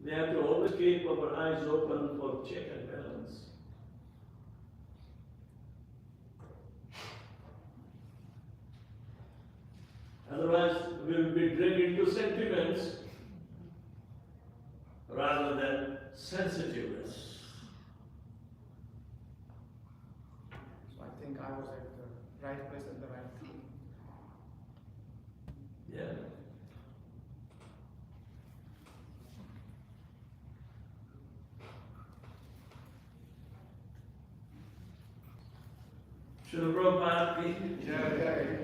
We have to always keep our eyes open for check and balance. Otherwise, we will be dragged into sentiments rather than sensitiveness. So I think I was at the right place at the right time. Yeah. Srila Prabhupada ki jai.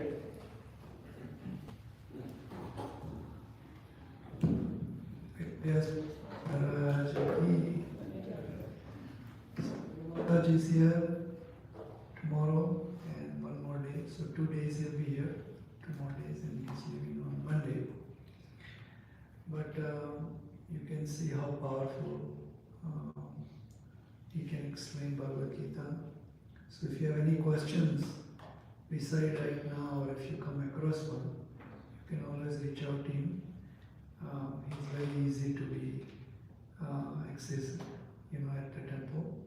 Yes, maharaj ki. Maharaj is here tomorrow and one more day, so but you can see how powerful he can explain Bhagavad Gita. So if you have any questions, beside right now, or if you come across one, you can always reach out to him. He's very easy to be accessed, at the temple.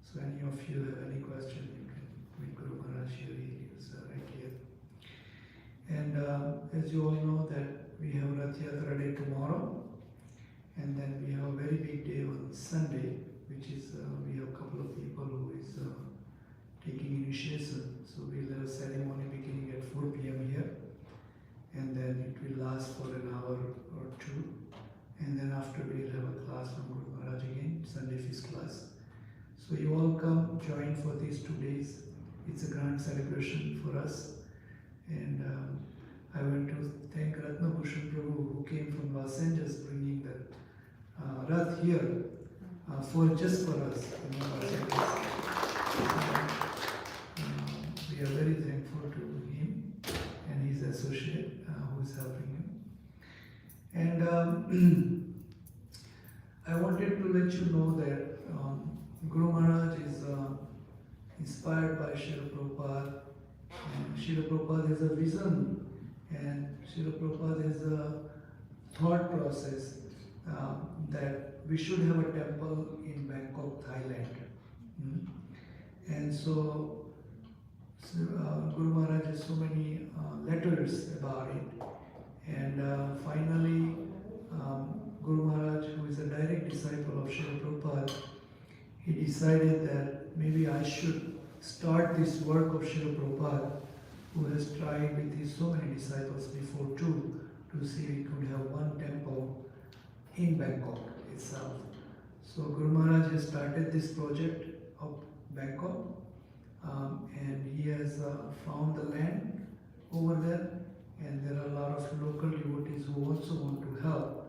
So any of you have any question, you can meet Guru Maharaj here. He is right here. And as you all know that we have Rath Yatra Day tomorrow, and then we have a very big day on Sunday, which is we have a couple of people who is taking initiation. So we'll have a ceremony beginning at 4 p.m. here, and then it will last for an hour or two, and then after we'll have a class from Guru Maharaj again, Sunday feast class. So you all come join for these 2 days. It's a grand celebration for us, and I want to thank Ratna Bhushan Prabhu who came from Los Angeles bringing the Rath here just for us. Los Angeles. We are very thankful to him and his associate who is helping him. And I wanted to let you know that Guru Maharaj is inspired by Srila Prabhupada, and Srila Prabhupada has a vision, and Srila Prabhupada has a thought process that we should have a temple in Bangkok, Thailand. And so Guru Maharaj has so many letters about it, and finally Guru Maharaj, who is a direct disciple of Srila Prabhupada, he decided that maybe I should start this work of Srila Prabhupada, who has tried with his so many disciples before too, to see we could have one temple in Bangkok itself. So Guru Maharaj has started this project of Bangkok, and he has found the land over there, and there are a lot of local devotees who also want to help.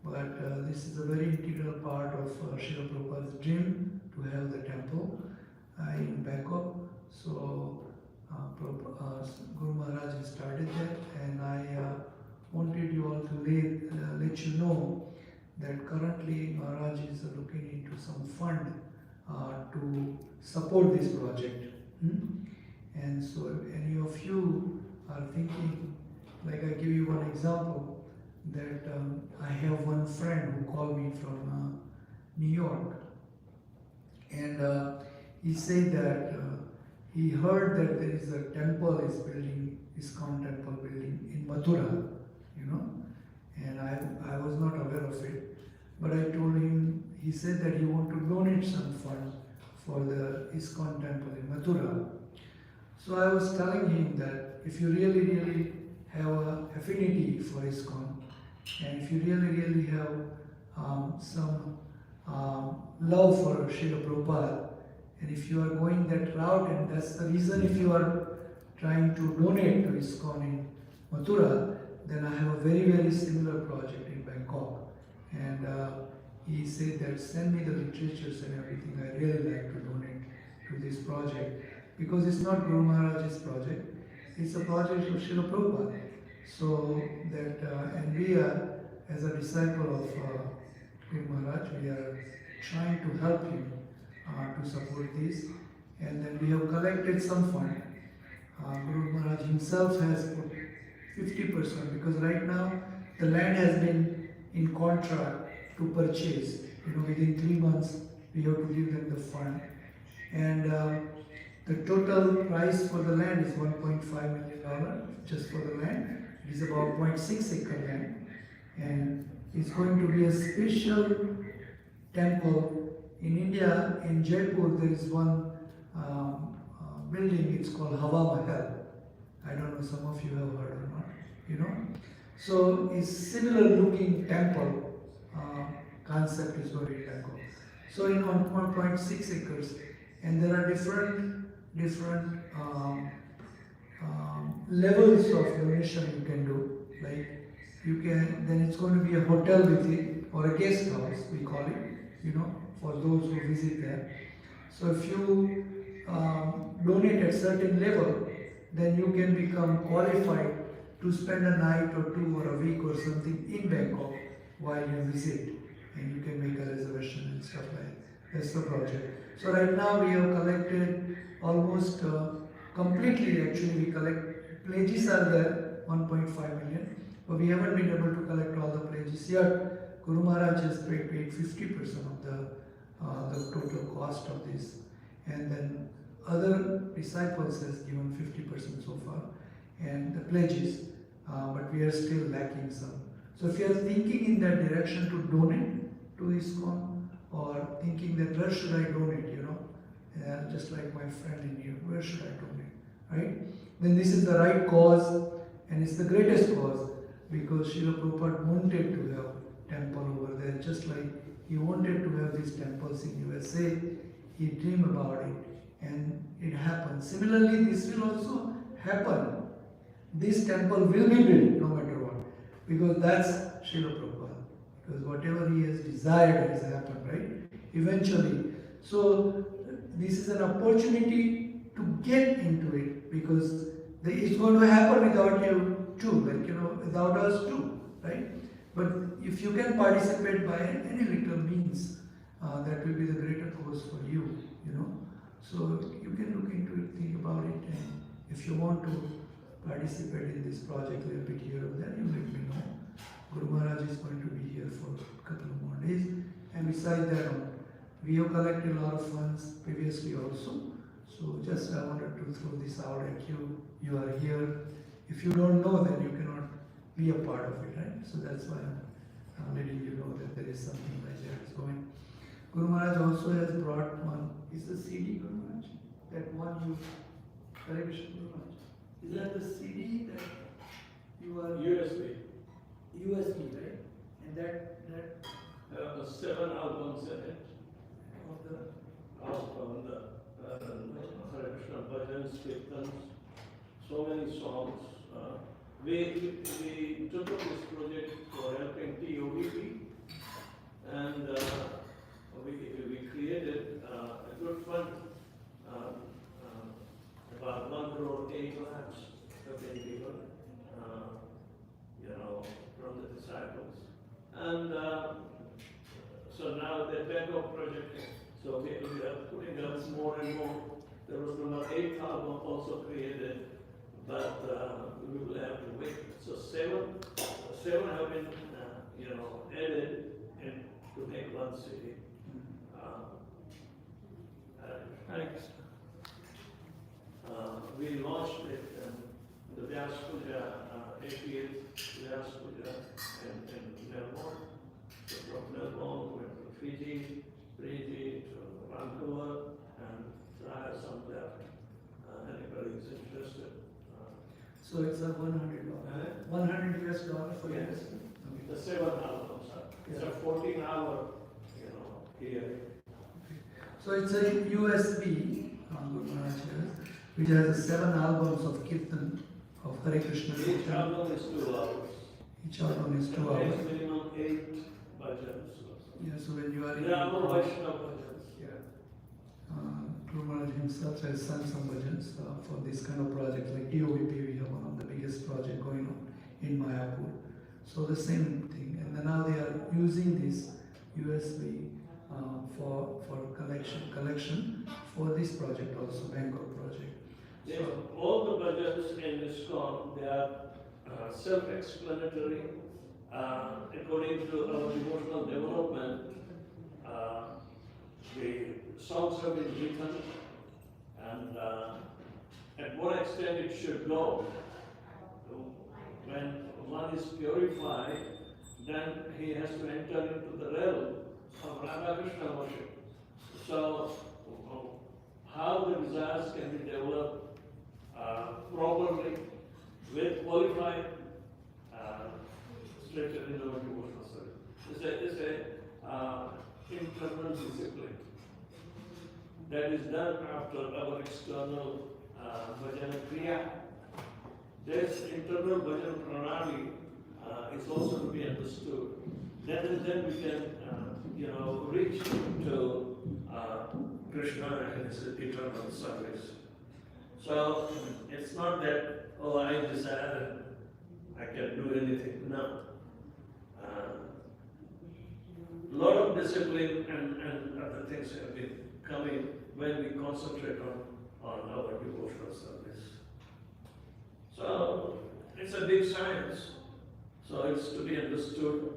But this is a very integral part of Srila Prabhupada's dream to have the temple in Bangkok. So Guru Maharaj has started that, and I wanted you all to let you know that currently Maharaj is looking into some fund to support this project. And so if any of you are thinking, like I give you one example, that I have one friend who called me from New York, and he said that he heard that there is a temple is building, ISKCON temple building in Mathura, and I was not aware of it, but I told him, he said that he wanted to donate some funds for the ISKCON temple in Mathura. So I was telling him that if you really have an affinity for ISKCON, and if you really have some love for Srila Prabhupada, and if you are going that route, and that's the reason if you are trying to donate to ISKCON in Mathura, then I have a very similar project in Bangkok. And he said that send me the literatures and everything, I really like to donate to this project, because it's not Guru Maharaj's project, it's a project of Srila Prabhupada. So that, and we are, as a disciple of Guru Maharaj, we are trying to help him to support this. And then we have collected some fund. Guru Maharaj himself has put 50%, because right now the land has been in contract to purchase. Within 3 months we have to give them the fund. And the total price for the land is $1.5 million just for the land. It is about 0.6 acre land, and it's going to be a special temple. In India, in Jaipur, there is one building, it's called Hawa Mahal. I don't know, some of you have heard or not, So it's similar looking temple concept is going to be Bangkok. So in 1.6 acres, and there are different levels of donation you can do. Like then it's going to be a hotel with it, or a guest house, we call it, for those who visit there. So if you donate at certain level, then you can become qualified to spend a night or two or a week or something in Bangkok while you visit, and you can make a reservation and stuff like that. That's the project. So right now we have collected almost completely, actually we collect, pledges are there, 1.5 million, but we haven't been able to collect all the pledges yet. Guru Maharaj has paid 50% of the total cost of this, and then other disciples has given 50% so far, and the pledges, but we are still lacking some. So if you are thinking in that direction to donate to ISKCON, or thinking that where should I donate, just like my friend in here, where should I donate, right? Then this is the right cause, and it's the greatest cause, because Srila Prabhupada wanted to have temple over there, just like he wanted to have these temples in USA. He dreamed about it, and it happened. Similarly, this will also happen. This temple will be built no matter what, because that's Srila Prabhupada. Because whatever he has desired has happened, right? Eventually. So this is an opportunity to get into it, because it's going to happen without you too, without us too, right? But if you can participate by any little means, that will be the greater cause for you, So you can look into it, think about it, and if you want to participate in this project a little bit here or there, you let me know. Guru Maharaj is going to be here for a couple of more days. And besides that, we have collected a lot of funds previously also. So just I wanted to throw this out at you. You are here. If you don't know, then you cannot be a part of it, right? So that's why I'm letting you know that there is something like that is going. Guru Maharaj also has brought one. Is the CD, Guru Maharaj? That one you, Hare Krishna, Guru Maharaj. Is that the CD that you are? USB. USB, right? And that The 7 albums in it. of the On the Hare Krishna bhajans, kirtans, so many songs. We took up this project for helping TOVP, and we created a good fund, about 1 crore 8 lakhs have been given, from the disciples. And so now the backup project, so we are putting up more and more. There was number 8 album also created, but we will have to wait. So seven have been, added in to make one CD. We launched it in the Vyaspuja, 88th Vyaspuja in Melbourne. So from Melbourne, we went to Fiji to Vancouver, and I have some left. Anybody is interested. So it's a $100. $100 for Yes. yes. The 7 albums, it's a 14-hour, hearing. So it's a USB, Guru Maharaj has, which has 7 albums of Kirtan, of Hare Krishna. Each album is 2 hours. Each album is 2 It hours. takes minimum 8 bhajans. Yeah, so when you are in There are no Vaishnava bhajans. Guru Maharaj himself has sung some bhajans for this kind of project, like TOVP, we have one of the biggest project going on in Mayapur. So the same thing, and then now they are using this USB for collection for this project also, Bangkok project. Yes, all the bhajans in ISKCON, they are self-explanatory. According to our devotional development, the songs have been written, and at what extent it should go. When one is purified, then he has to enter into the realm of Ramakrishna worship. So, how the desires can be developed properly with qualified structure in our devotional service. It's a internal discipline that is done after our external bhajan kriya. This internal bhajan pranali is also to be understood. Then we can, reach to Krishna and his eternal service. So it's not that, I desire I can do anything. No. discipline and other things have been coming when we concentrate on our devotional service. So it's a big science. So it's to be understood.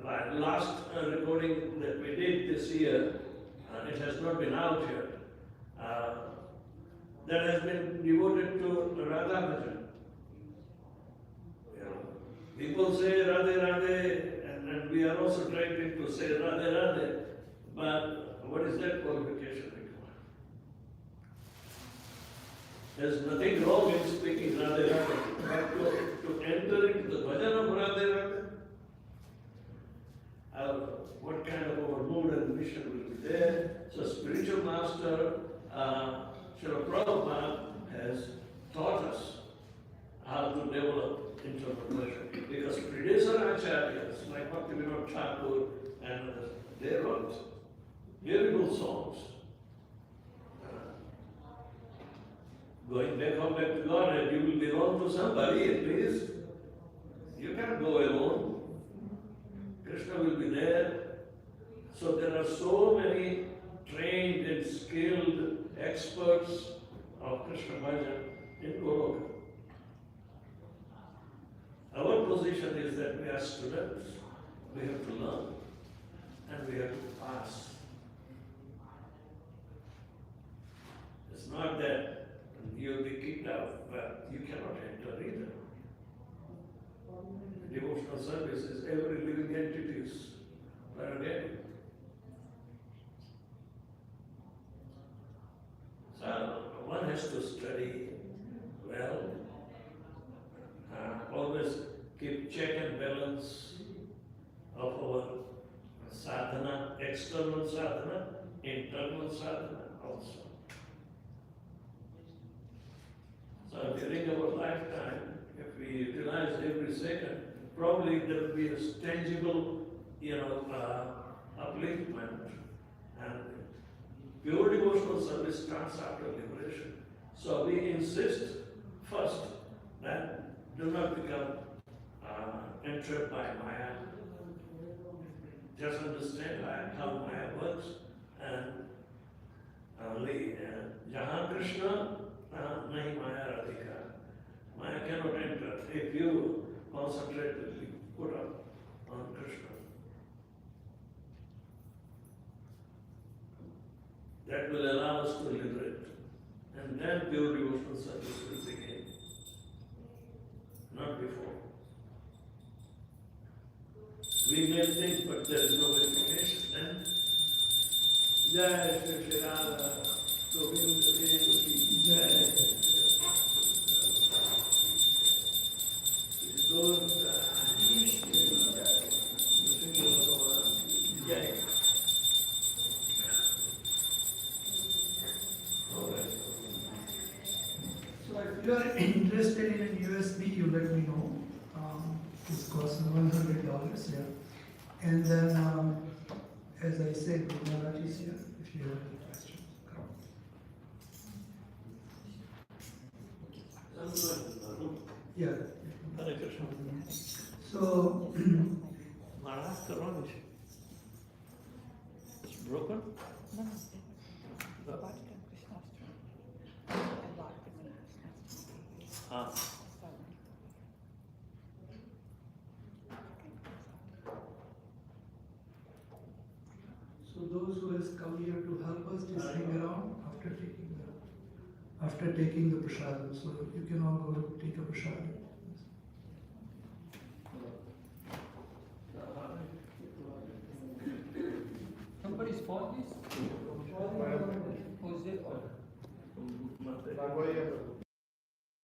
Like last recording that we did this year, it has not been out yet. That has been devoted to Radha Bhajan. You know, people say Radhe Radhe, and we are also trying to say Radhe Radhe, but what is that qualification required? There's nothing wrong in speaking Radhe Radhe, but to enter into the bhajan of Radhe Radhe, what kind of our mood and mission will be there. So spiritual master, Srila Prabhupada has taught us how to develop internal pleasure. Because predecessor acharyas like Bhaktivinoda Thakur and others, they wrote beautiful songs. Going back home back to God, you will belong to somebody at least. You can't go alone. Krishna will be there. So there are so many trained and skilled experts of Krishna Bhajan in Goloka. Our position is that we are students, we have to learn, and we have to pass. It's not that you'll be kicked out, but you cannot enter either. Devotional service is every living entity's prerogative. So one has to study well, always keep check and balance of our sadhana, external sadhana, internal sadhana also. So during our lifetime, if we utilize every second, probably there will be a tangible, upliftment. And pure devotional service starts after liberation. So we insist first that do not become entrapped by Maya. Just understand how Maya works, and only Jahan Krishna, nahi Maya Radhika. Maya cannot enter if you concentratedly put up on Krishna. That will allow us to liberate. And then pure devotional service will begin. Not before. We may think, but there is no verification. Then, Jai Shri Radha, Govinda Devi, Jai. Jai. So if you are interested in a USB, you let me know. This costs $100, yeah. And then, as I said, the maharaj is here. If you have any questions, come. Yeah. Hare Krishna. So, Maharaj Karanish. It's broken? No. No. Ah. so those who has come here to help us, just hang around after taking the prasadam. So you can all go take a prasadam. Somebody's phone is?